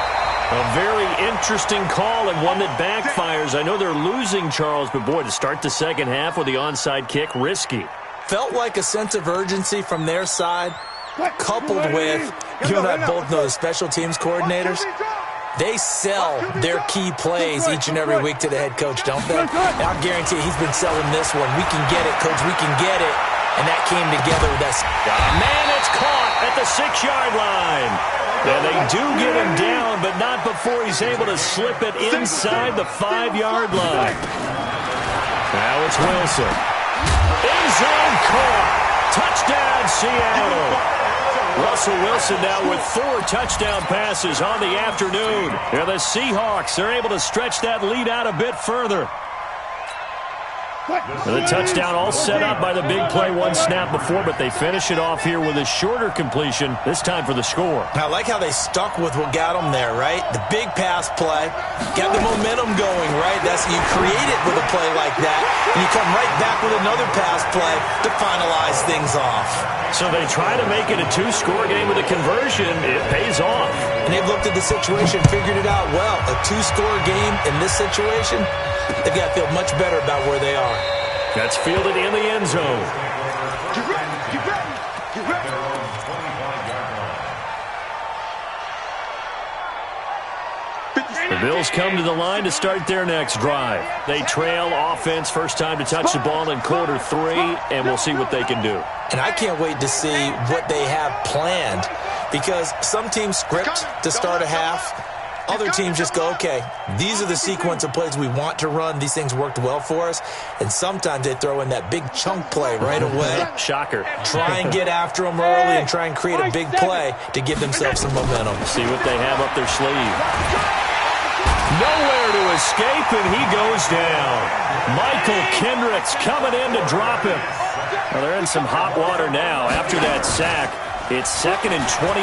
A very interesting call and one that backfires. I know they're losing, Charles, but boy, to start the second half with the onside kick, risky. Felt like a sense of urgency from their side, coupled with, you and I both know the special teams coordinators. They sell their key plays each and every week to the head coach, don't they? And I guarantee you he's been selling this one. We can get it, coach, we can get it. And that came together with us. Man, it's caught at the 6-yard line. And they do get him down, but not before he's able to slip it inside the 5-yard line. Now it's Wilson. End zone caught. Touchdown, Seattle. Russell Wilson now with 4 touchdown passes on the afternoon. And the Seahawks are able to stretch that lead out a bit further. And the touchdown all set up by the big play one snap before, but they finish it off here with a shorter completion, this time for the score. I like how they stuck with what got them there, right? The big pass play, got the momentum going, right? That's you create it with a play like that, and you come right back with another pass play to finalize things off. So they try to make it a two-score game with a conversion. It pays off. And they've looked at the situation, figured it out well. A two-score game in this situation, they've got to feel much better about where they are. That's fielded in the end zone. Get ready, get ready, get ready. The Bills come to the line to start their next drive. They trail offense, first time to touch the ball in quarter 3, and we'll see what they can do. And I can't wait to see what they have planned, because some teams script to start a half. Other teams just go, okay, these are the sequence of plays we want to run. These things worked well for us. And sometimes they throw in that big chunk play right away. Shocker. Try and get after them early and try and create a big play to give themselves some momentum. See what they have up their sleeve. Nowhere to escape, and he goes down. Michael Kendricks coming in to drop him. Well, they're in some hot water now. After that sack, it's 2nd and 21.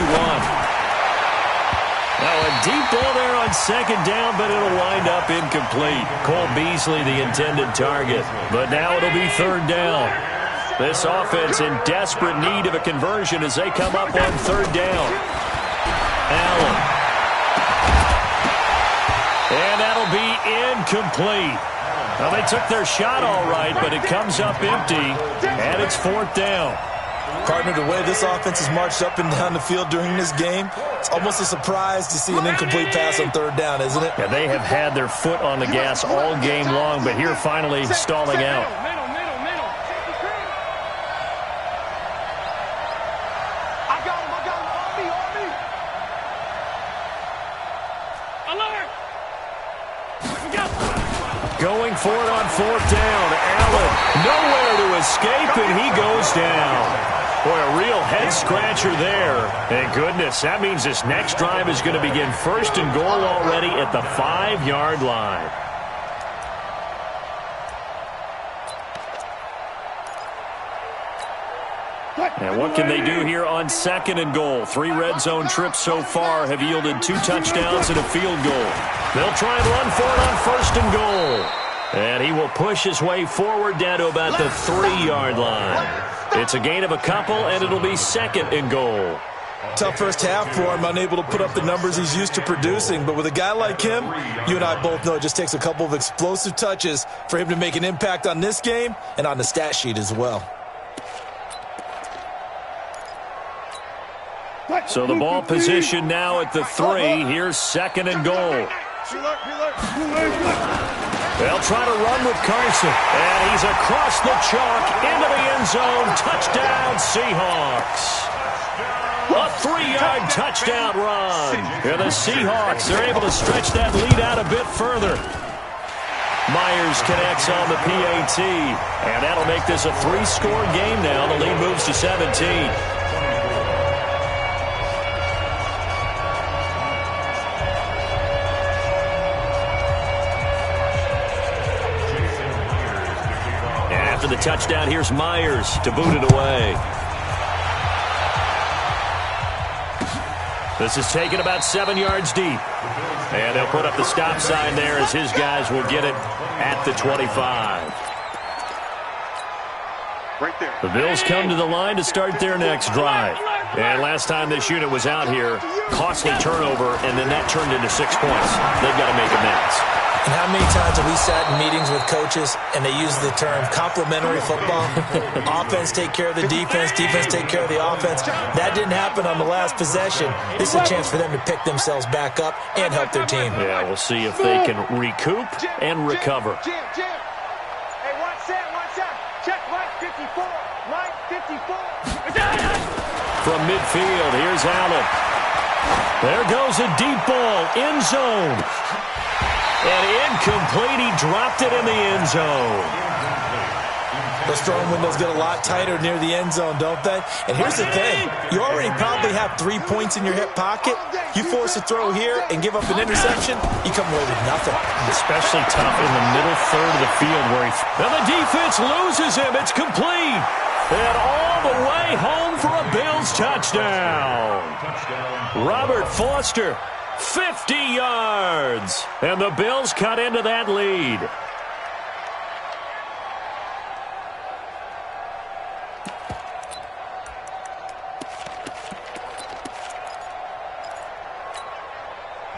Now a deep ball there on 2nd down, but it'll wind up incomplete. Cole Beasley, the intended target. But now it'll be 3rd down. This offense in desperate need of a conversion as they come up on 3rd down. Allen. And that'll be incomplete. Well, they took their shot all right, but it comes up empty, and it's 4th down. Partner, the way this offense has marched up and down the field during this game, it's almost a surprise to see an incomplete pass on 3rd down, isn't it? Yeah, they have had their foot on the gas all game long, but here finally stalling out. Middle. I got him. On me. Alert! Going for it on 4th down. Allen nowhere to escape, and he goes down. Boy, a real head-scratcher there. And goodness, that means this next drive is going to begin 1st and goal already at the 5-yard line. And what can they do here on 2nd and goal? 3 red zone trips so far have yielded 2 touchdowns and a field goal. They'll try and run for it on 1st and goal. And he will push his way forward down to about the 3-yard line. It's a gain of a couple, and it'll be 2nd and goal. Tough first half for him, unable to put up the numbers he's used to producing. But with a guy like him, you and I both know it just takes a couple of explosive touches for him to make an impact on this game and on the stat sheet as well. So the ball position now at the 3. Here's 2nd and goal. They'll try to run with Carson. And he's across the chalk into the end zone. Touchdown, Seahawks. A 3-yard touchdown run. And the Seahawks, they're able to stretch that lead out a bit further. Myers connects on the PAT. And that'll make this a 3-score game now. The lead moves to 17. After the touchdown, here's Myers to boot it away. This is taken about 7 yards deep. And they'll put up the stop sign there as his guys will get it at the 25. Right there. The Bills come to the line to start their next drive. And last time this unit was out here, costly turnover, and then that turned into 6 points. They've got to make amends. And how many times have we sat in meetings with coaches and they use the term complementary football? Offense take care of the defense, defense take care of the offense. That didn't happen on the last possession. This is a chance for them to pick themselves back up and help their team. Yeah, we'll see if they can recoup and recover. Jim. Hey, watch that. Check right 54. Right 54. From midfield, here's Allen. There goes a deep ball, end zone. And incomplete, he dropped it in the end zone. Those throwing windows get a lot tighter near the end zone, don't they? And here's the thing. You already probably have 3 points in your hip pocket. You force a throw here and give up an interception, you come away with nothing. Especially tough in the middle third of the field where and the defense loses him. It's complete. And all the way home for a Bills touchdown. Robert Foster, 50 yards. And the Bills cut into that lead.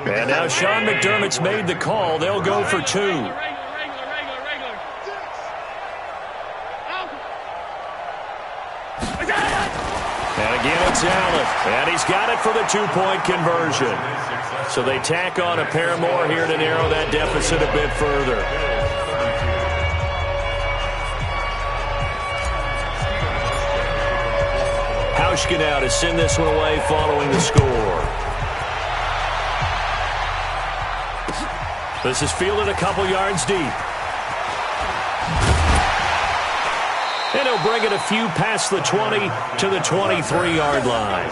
And now Sean McDermott's made the call. They'll go for 2. Regular. And again, it's Allen. And he's got it for the 2-point conversion. So they tack on a pair more here to narrow that deficit a bit further. Hauschka now to send this one away following the score. This is fielded a couple yards deep. And he'll bring it a few past the 20 to the 23-yard line.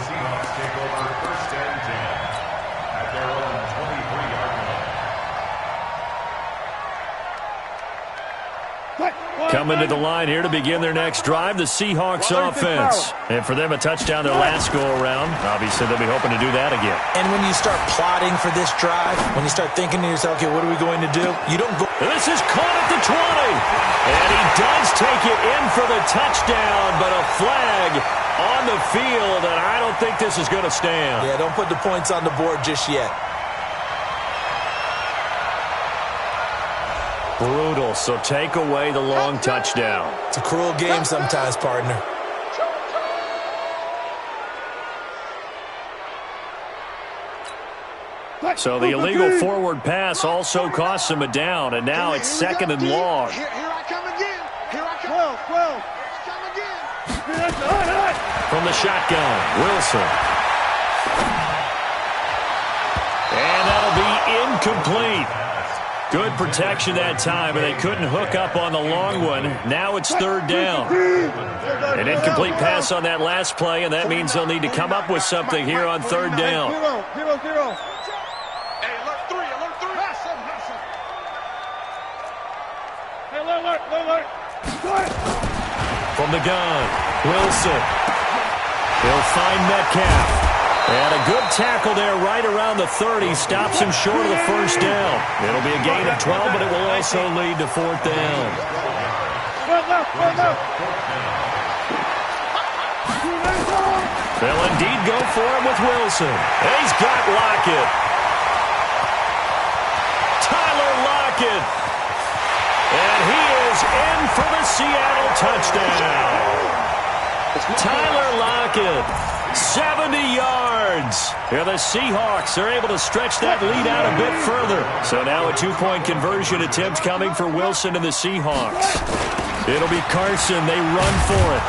Coming to the line here to begin their next drive, the Seahawks offense. And for them, a touchdown their last go-around. Obviously, they'll be hoping to do that again. And when you start plotting for this drive, when you start thinking to yourself, okay, what are we going to do? You don't go. This is caught at the 20. And he does take it in for the touchdown, but a flag on the field, and I don't think this is going to stand. Yeah, don't put the points on the board just yet. Brutal, so take away the long touchdown. It's a cruel game sometimes, partner. So the illegal forward pass also costs him a down, and now it's 2nd and long. Here I come again. Here I come. 12. Here I come again. From the shotgun, Wilson. And that'll be incomplete. Good protection that time, and they couldn't hook up on the long one. Now it's 3rd down. An incomplete pass on that last play, and that means they'll need to come up with something here on 3rd down. Zero. Hey, alert 3. Hey, alert. From the gun, Wilson. He'll find Metcalf. And a good tackle there right around the 30. Stops him short of the 1st down. It'll be a gain of 12, but it will also lead to 4th down. They'll indeed go for it with Wilson. He's got Lockett. Tyler Lockett. And he is in for the Seattle touchdown. Tyler Lockett. 70 yards. Here the Seahawks are able to stretch that lead out a bit further. So now a 2-point conversion attempt coming for Wilson and the Seahawks. It'll be Carson. They run for it.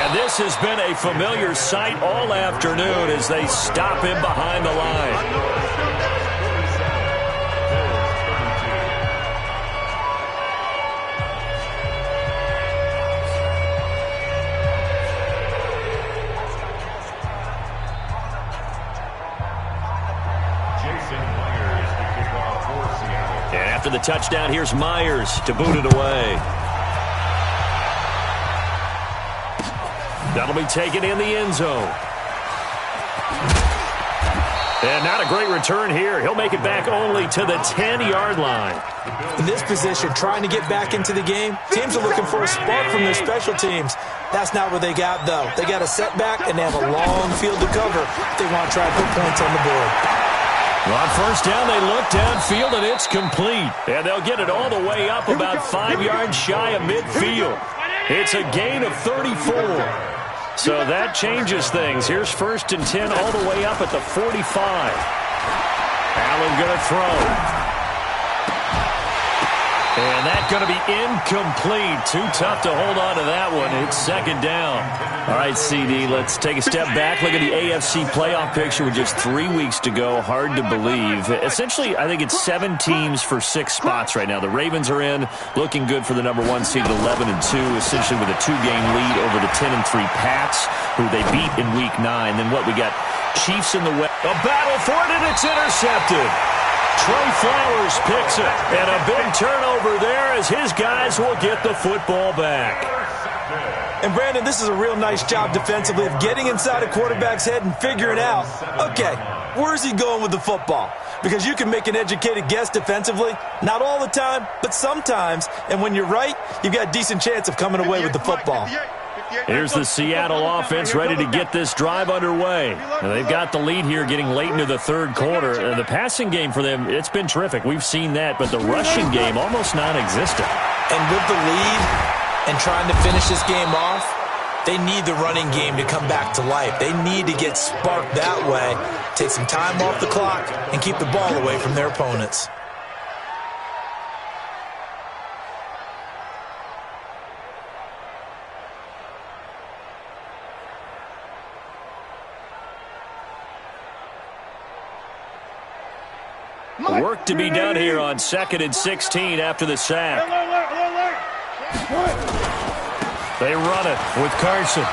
And this has been a familiar sight all afternoon as they stop him behind the line. After the touchdown, here's Myers to boot it away. That'll be taken in the end zone. And not a great return here. He'll make it back only to the 10-yard line. In this position, trying to get back into the game, teams are looking for a spark from their special teams. That's not what they got, though. They got a setback, and they have a long field to cover if they want to try to put points on the board. On 1st down, they look downfield, and it's complete. And they'll get it all the way up about 5 yards shy of midfield. It's a gain of 34. So that changes things. Here's 1st and 10 all the way up at the 45. Allen going to throw. And that's going to be incomplete. Too tough to hold on to that one. It's second down. All right, CD, let's take a step back. Look at the AFC playoff picture with just 3 weeks to go. Hard to believe. Essentially, I think it's 7 teams for 6 spots right now. The Ravens are in, looking good for the number 1 seed at 11-2, essentially with a 2-game lead over the 10-3 Pats, who they beat in Week 9. Then what, we got Chiefs in the West. A battle for it, and it's intercepted. Trey Flowers picks it, and a big turnover there as his guys will get the football back. And, Brandon, this is a real nice job defensively of getting inside a quarterback's head and figuring out, okay, where's he going with the football? Because you can make an educated guess defensively, not all the time, but sometimes. And when you're right, you've got a decent chance of coming away with the football. Here's the Seattle offense ready to get this drive underway. Now, they've got the lead here getting late into the third quarter. The passing game for them, it's been terrific. We've seen that, but the rushing game almost non-existent. And with the lead and trying to finish this game off, they need the running game to come back to life. They need to get sparked that way, take some time off the clock, and keep the ball away from their opponents. Work to be done here on 2nd and 16 after the sack. They run it with Carson.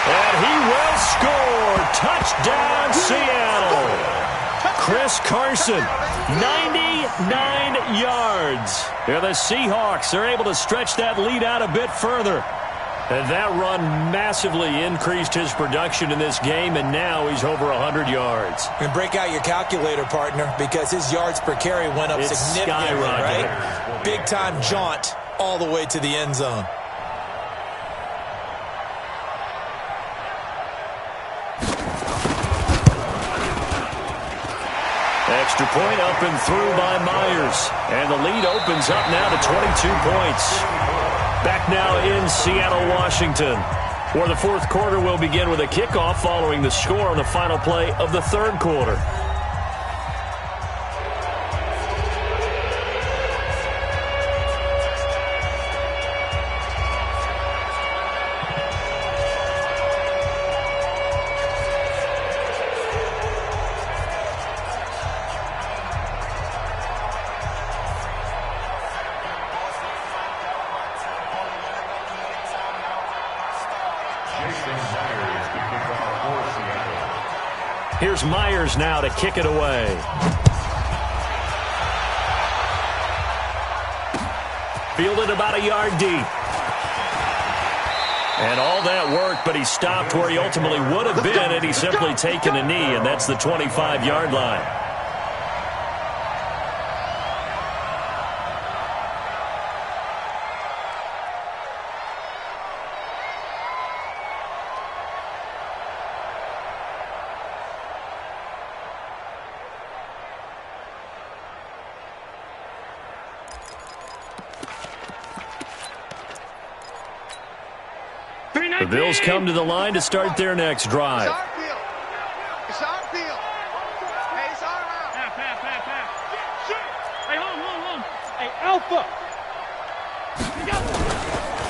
And he will score. Touchdown, Seattle. Chris Carson, 99 yards. Yeah, the Seahawks are able to stretch that lead out a bit further. And that run massively increased his production in this game, and now he's over 100 yards. And break out your calculator, partner, because his yards per carry went up significantly, right? Big-time jaunt all the way to the end zone. Extra point up and through by Myers. And the lead opens up now to 22 points. Back now in Seattle, Washington, where the fourth quarter will begin with a kickoff following the score on the final play of the third quarter. Here's Myers now to kick it away. Fielded about a yard deep. And all that work, but he stopped where he ultimately would have been had he simply taken a knee, and that's the 25-yard line. The Bills come to the line to start their next drive. It's our field. It's our field. Hey, it's our house. Pass. Hey, hold. Hey, Alpha.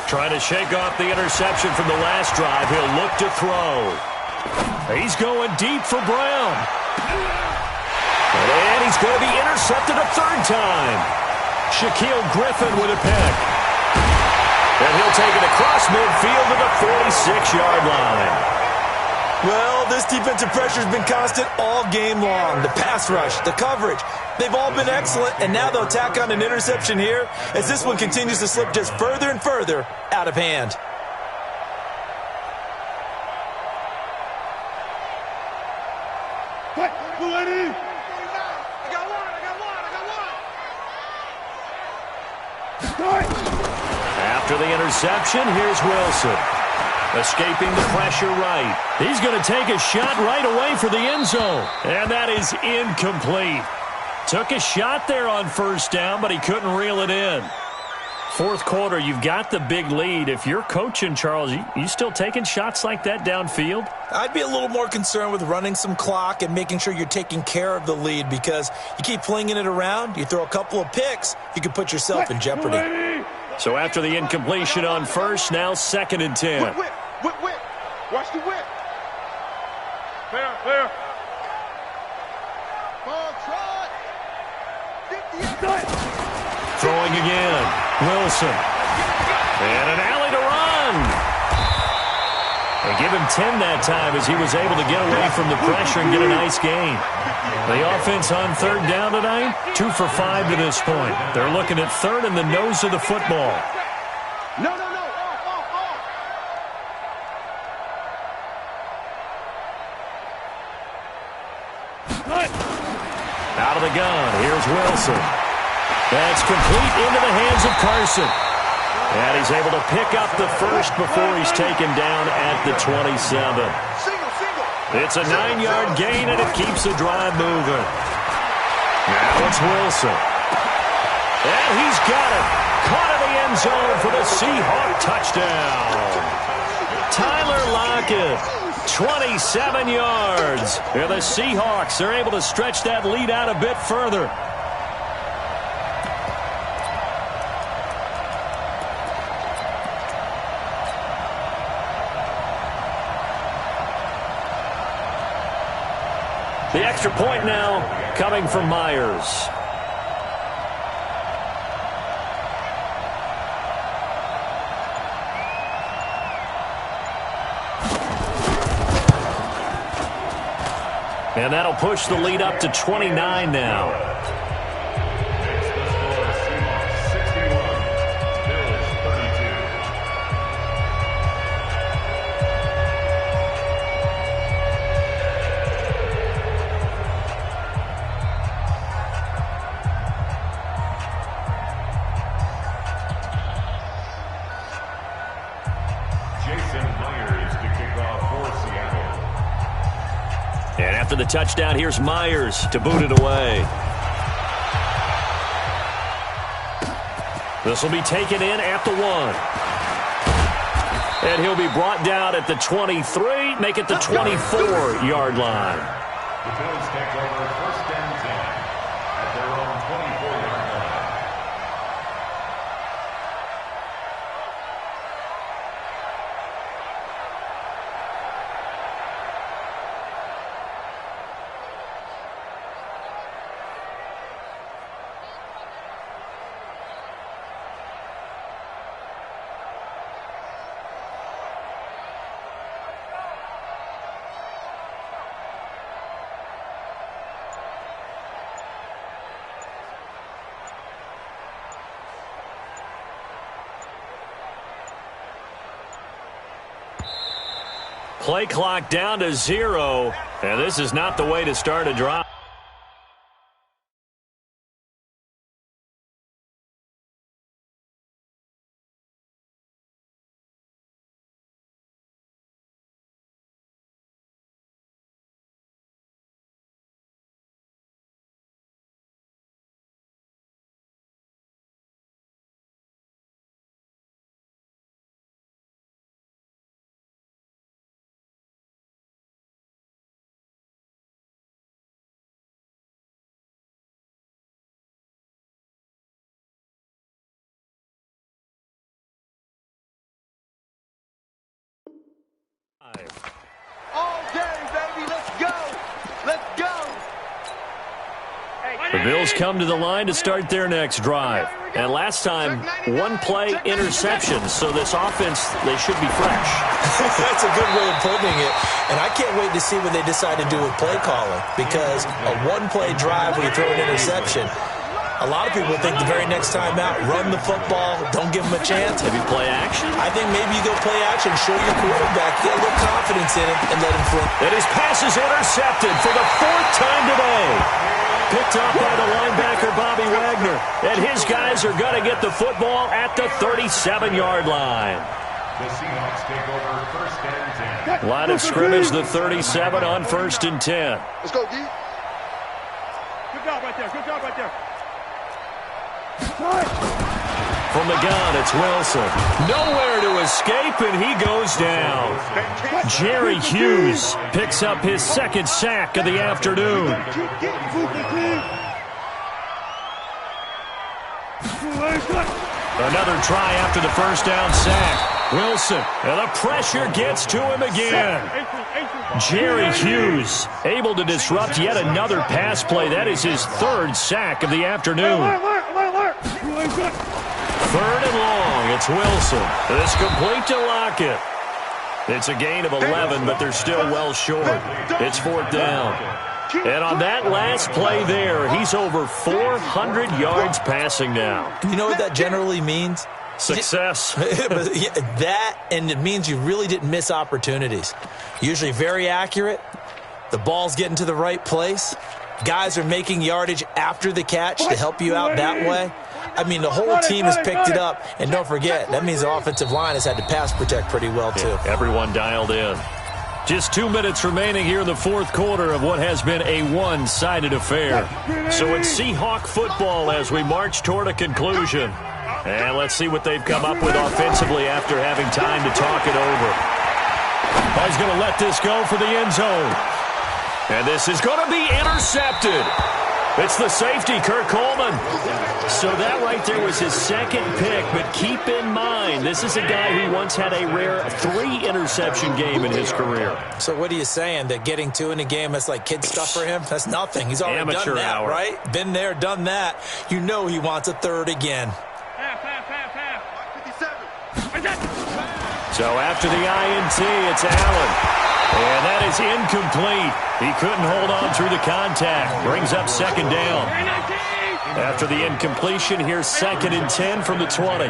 Trying to shake off the interception from the last drive. He'll look to throw. He's going deep for Brown. And he's going to be intercepted a third time. Shaquille Griffin with a pick. And he'll take it across midfield to the 46-yard line. Well, this defensive pressure has been constant all game long. The pass rush, the coverage, they've all been excellent, and now they'll tack on an interception here as this one continues to slip just further and further out of hand. After the interception, here's Wilson. Escaping the pressure right. He's going to take a shot right away for the end zone. And that is incomplete. Took a shot there on first down, but he couldn't reel it in. Fourth quarter, you've got the big lead. If you're coaching, Charles, you still taking shots like that downfield? I'd be a little more concerned with running some clock and making sure you're taking care of the lead, because you keep flinging it around, you throw a couple of picks, you can put yourself in jeopardy. So after the incompletion on first, now 2nd and 10. Whip, whip, whip, whip. Watch the whip. Clear, clear. Ball trot. 58. Throwing again. Wilson. And an alley to run. They give him 10 that time as he was able to get away from the pressure and get a nice gain. The offense on 3rd down tonight, 2 for 5 to this point. They're looking at 3rd and the nose of the football. No, no, no. Off. Out of the gun, here's Wilson. That's complete into the hands of Carson. And he's able to pick up the first before he's taken down at the 27. It's a 9-yard gain, and it keeps the drive moving. Now it's Wilson. And he's got it. Caught in the end zone for the Seahawk touchdown. Tyler Lockett, 27 yards. And the Seahawks are able to stretch that lead out a bit further. The extra point now coming from Myers. And that'll push the lead up to 29 now. And after the touchdown, here's Myers to boot it away. This will be taken in at the 1. And he'll be brought down at the 23, make it the 24-yard line. The Bills take over 1st and 10 at their own 24-yard line. Play clock down to 0, and this is not the way to start a drive. All day, baby. Let's go. Let's go. The Bills come to the line to start their next drive. And last time, 1-play interception. So this offense, they should be fresh. That's a good way of putting it. And I can't wait to see what they decide to do with play calling. Because a 1-play drive where you throw an interception, a lot of people think the very next time out, run the football, don't give them a chance. Maybe play action? I think maybe you go play action, show your quarterback, get a little confidence in him, and let him flip. And his pass is intercepted for the 4th time today. Picked up by the linebacker, Bobby Wagner. And his guys are going to get the football at the 37-yard line. The Seahawks take over 1st and 10. Line of scrimmage, the 37 on 1st and 10. Let's go, D. Good job right there. Good job right there. From the gun, it's Wilson. Nowhere to escape, and he goes down. Jerry Hughes picks up his second sack of the afternoon. Another try after the first down sack. Wilson, and the pressure gets to him again. Jerry Hughes able to disrupt yet another pass play. That is his third sack of the afternoon. Third and long, it's Wilson. It's complete to Lockett. It's a gain of 11, but they're still well short. It's fourth down. And on that last play there, he's over 400 yards passing now. You know what that generally means? Success. That, and it means you really didn't miss opportunities. Usually very accurate. The ball's getting to the right place. Guys are making yardage after the catch to help you out that way. I mean, the whole team has picked it up. And don't forget, that means the offensive line has had to pass protect pretty well, too. Yeah, everyone dialed in. Just 2 minutes remaining here in the fourth quarter of what has been a one-sided affair. So it's Seahawk football as we march toward a conclusion. And let's see what they've come up with offensively after having time to talk it over. Oh, he's going to let this go for the end zone. And this is going to be intercepted. It's the safety, Kirk Coleman. So that right there was his second pick, but keep in mind, this is a guy who once had a rare 3-interception game in his career. So what are you saying, that getting 2 in a game, that's like kid stuff for him? That's nothing. He's already Amateur done that, hour. right? Been there, done that. You know he wants a third again. So after the INT, it's Allen. And that is incomplete. He couldn't hold on through the contact. Brings up second down. After the incompletion, here's 2nd and 10 from the 20.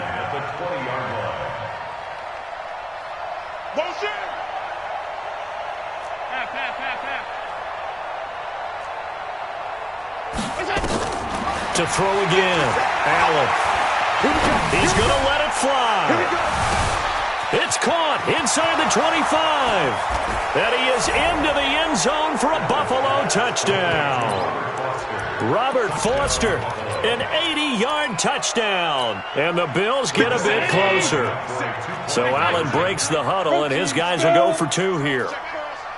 To throw again. Allen. He's going to let it fly. It's caught inside the 25. And he is into the end zone for a Buffalo touchdown. Robert Foster, an 80-yard touchdown. And the Bills get a bit closer. So Allen breaks the huddle, and his guys will go for 2 here.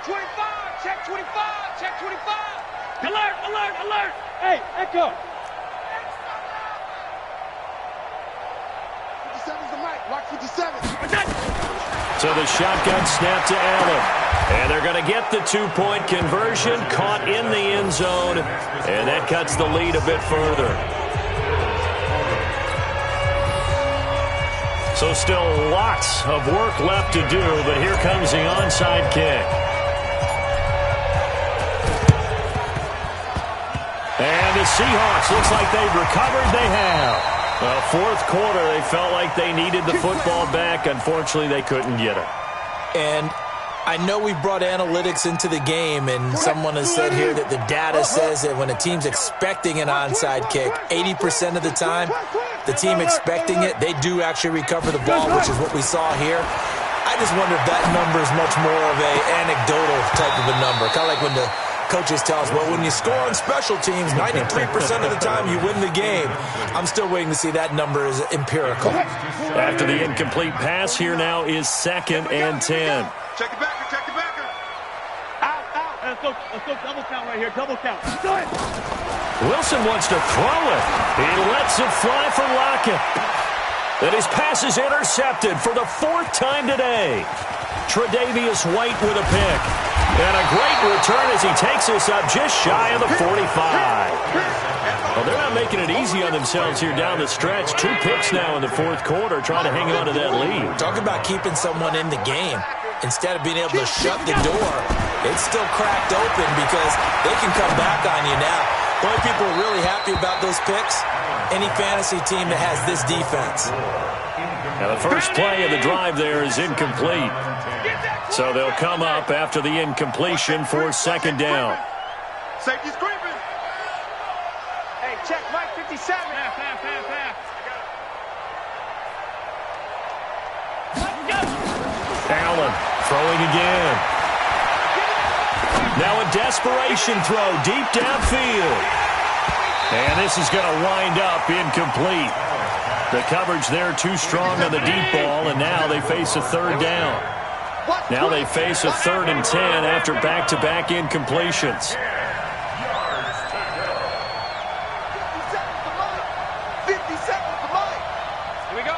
25, check 25, check 25. Alert, alert, alert. Hey, Echo. 57's the mic. Watch 57. So the shotgun snap to Allen. And they're going to get the 2-point conversion, caught in the end zone, and that cuts the lead a bit further. So still lots of work left to do, but here comes the onside kick. And the Seahawks, looks like they've recovered. They have. Well, fourth quarter, they felt like they needed the football back. Unfortunately, they couldn't get it. And I know we brought analytics into the game, and someone has said here that the data says that when a team's expecting an onside kick, 80% of the time, the team expecting it, they do actually recover the ball, which is what we saw here. I just wonder if that number is much more of an anecdotal type of a number, kind of like when the coaches tell us, well, when you score on special teams, 93% of the time you win the game. I'm still waiting to see that number is empirical. After the incomplete pass, here now is 2nd and 10. Check it backer, check it backer. Out, out. Let's go double count right here, double count. Do it. Wilson wants to throw it. He lets it fly for Lockett. And his pass is intercepted for the 4th time today. Tre'Davious White with a pick. And a great return as he takes us up just shy of the 45. Well, they're not making it easy on themselves here down the stretch. 2 picks now in the fourth quarter, trying to hang on to that lead. Talk about keeping someone in the game. Instead of being able to shut the door, it's still cracked open because they can come back on you now. The only people who are really happy about those picks, any fantasy team that has this defense. Now, the first play of the drive there is incomplete. So they'll come up after the incompletion for 2nd down. Safety's creeping. Hey, check Mike 57. Allen throwing again. Now a desperation throw deep downfield. And this is going to wind up incomplete. The coverage there too strong on the deep ball, and now they face a third down. Now they face a 3rd and 10 after back-to-back incompletions. 50 seconds to Mike. Here we go.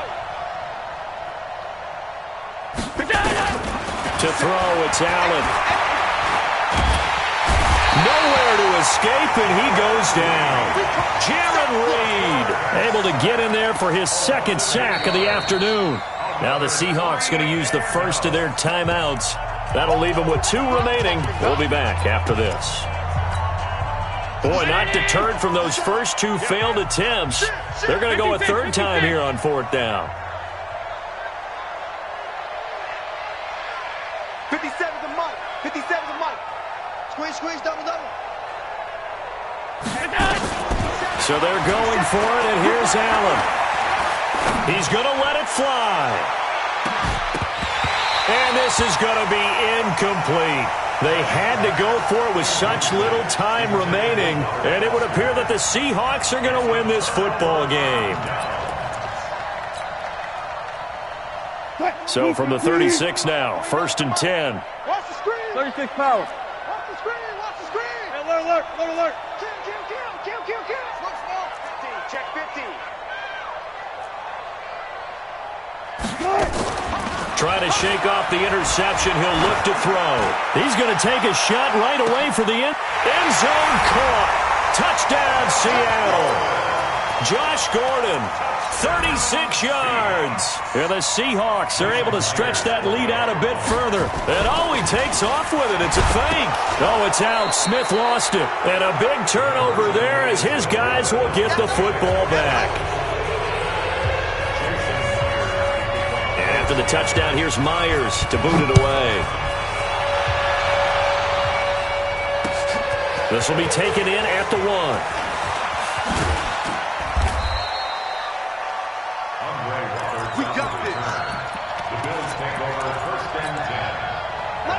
To throw, it's Allen. Nowhere to escape, and he goes down. Jaron Reed able to get in there for his 2nd sack of the afternoon. Now the Seahawks going to use the first of their timeouts. That'll leave them with 2 remaining. We'll be back after this. Boy, not deterred from those first 2 failed attempts. They're going to go a 3rd time here on 4th down. 57 to Mike. 57 to Mike. Squeeze, double. So they're going for it, and here's Allen. He's going to let it fly. And this is going to be incomplete. They had to go for it with such little time remaining, and it would appear that the Seahawks are going to win this football game. So from the 36 now, 1st and 10. Watch the screen. 36 power. Watch the screen. Alert. Kill. Look small. 15, check 15. Trying to shake off the interception. He'll look to throw. He's going to take a shot right away for the end zone caught. Touchdown, Seattle. Josh Gordon, 36 yards. And the Seahawks are able to stretch that lead out a bit further. And he takes off with it. It's a fake. Oh, it's out. Smith lost it. And a big turnover there as his guys will get the football back. After the touchdown, here's Myers to boot it away. This will be taken in at the 1. We got this. The Bills take over 1st and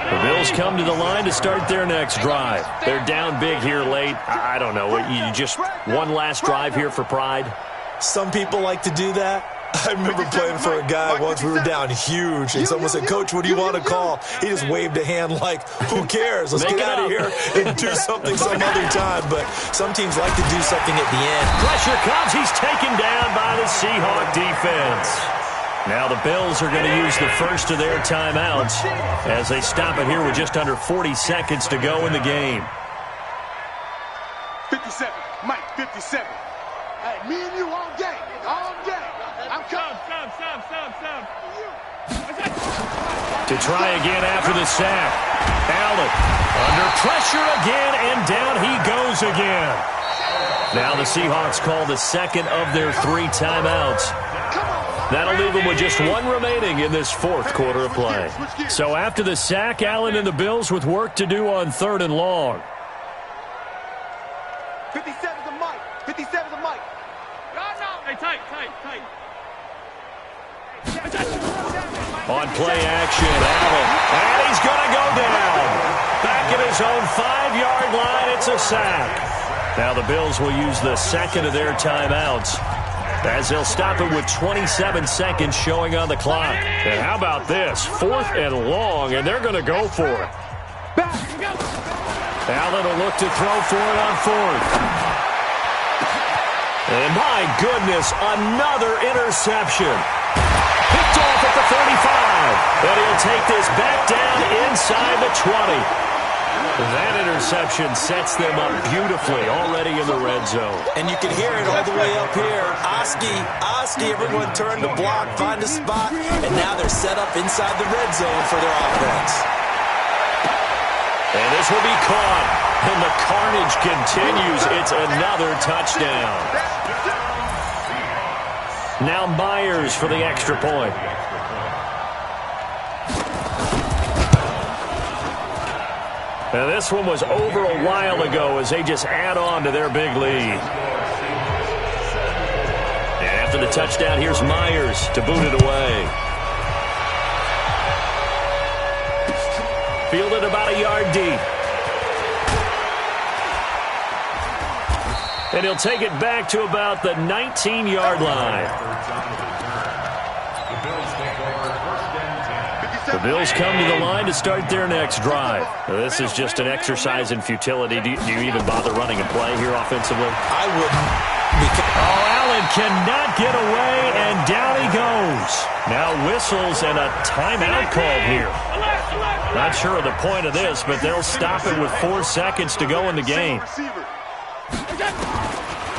10. The Bills come to the line to start their next drive. They're down big here late. I don't know. You just one last drive here for pride? Some people like to do that. I remember playing for a guy once. We were down huge, and someone said, "Coach, what do you want to call?" He just waved a hand like, "Who cares? Let's get out of here and do something some other time." But some teams like to do something at the end. Pressure comes. He's taken down by the Seahawk defense. Now the Bills are going to use the first of their timeouts as they stop it here with just under 40 seconds to go in the game. 57. Mike, 57. Hey, me and you all day. All day. I'm coming. Stop. To try again after the sack. Allen under pressure again, and down he goes again. Now the Seahawks call the 2nd of their 3 timeouts. That'll leave them with just 1 remaining in this 4th quarter of play. So after the sack, Allen and the Bills with work to do on 3rd and long. 57 to Mike. 57 to Mike. Hey, tight. On play action, Allen. And he's going to go down. Back at his own 5-yard line, it's a sack. Now the Bills will use the 2nd of their timeouts as they'll stop it with 27 seconds showing on the clock. And how about this? 4th and long, and they're going to go for it. Allen will look to throw for it on 4th. And my goodness, another interception. Picked off at the 35. And he'll take this back down inside the 20. That interception sets them up beautifully already in the red zone. And you can hear it all the way up here. Oski, everyone turn the block, find a spot, and now they're set up inside the red zone for their offense. And this will be caught. And the carnage continues. It's another touchdown. Now Myers for the extra point. Now this one was over a while ago as they just add on to their big lead. And after the touchdown, here's Myers to boot it away. Fielded about a yard deep. And he'll take it back to about the 19-yard line. The Bills come to the line to start their next drive. This is just an exercise in futility. Do you even bother running a play here offensively? I wouldn't. Allen cannot get away, and down he goes. Now whistles and a timeout called here. Not sure of the point of this, but they'll stop it with 4 seconds to go in the game.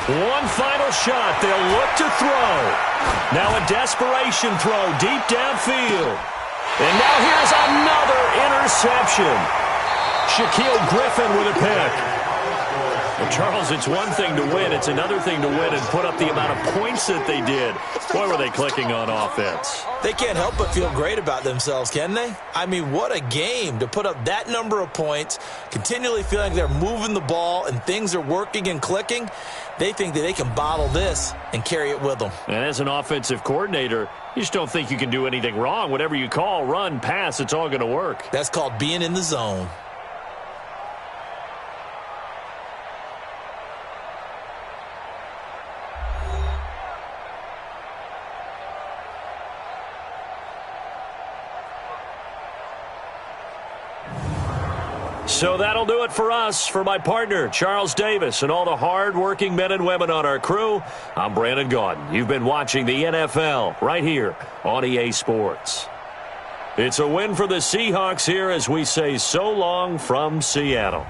One final shot. They'll look to throw. Now a desperation throw deep downfield. And now here's another interception. Shaquille Griffin with a pick. Well, Charles, it's one thing to win. It's another thing to win and put up the amount of points that they did. Boy, were they clicking on offense. They can't help but feel great about themselves, can they? I mean, what a game to put up that number of points, continually feeling they're moving the ball and things are working and clicking. They think that they can bottle this and carry it with them. And as an offensive coordinator, you just don't think you can do anything wrong. Whatever you call, run, pass, it's all going to work. That's called being in the zone. So that'll do it for us. For my partner, Charles Davis, and all the hard-working men and women on our crew, I'm Brandon Gaudin. You've been watching the NFL right here on EA Sports. It's a win for the Seahawks here as we say so long from Seattle.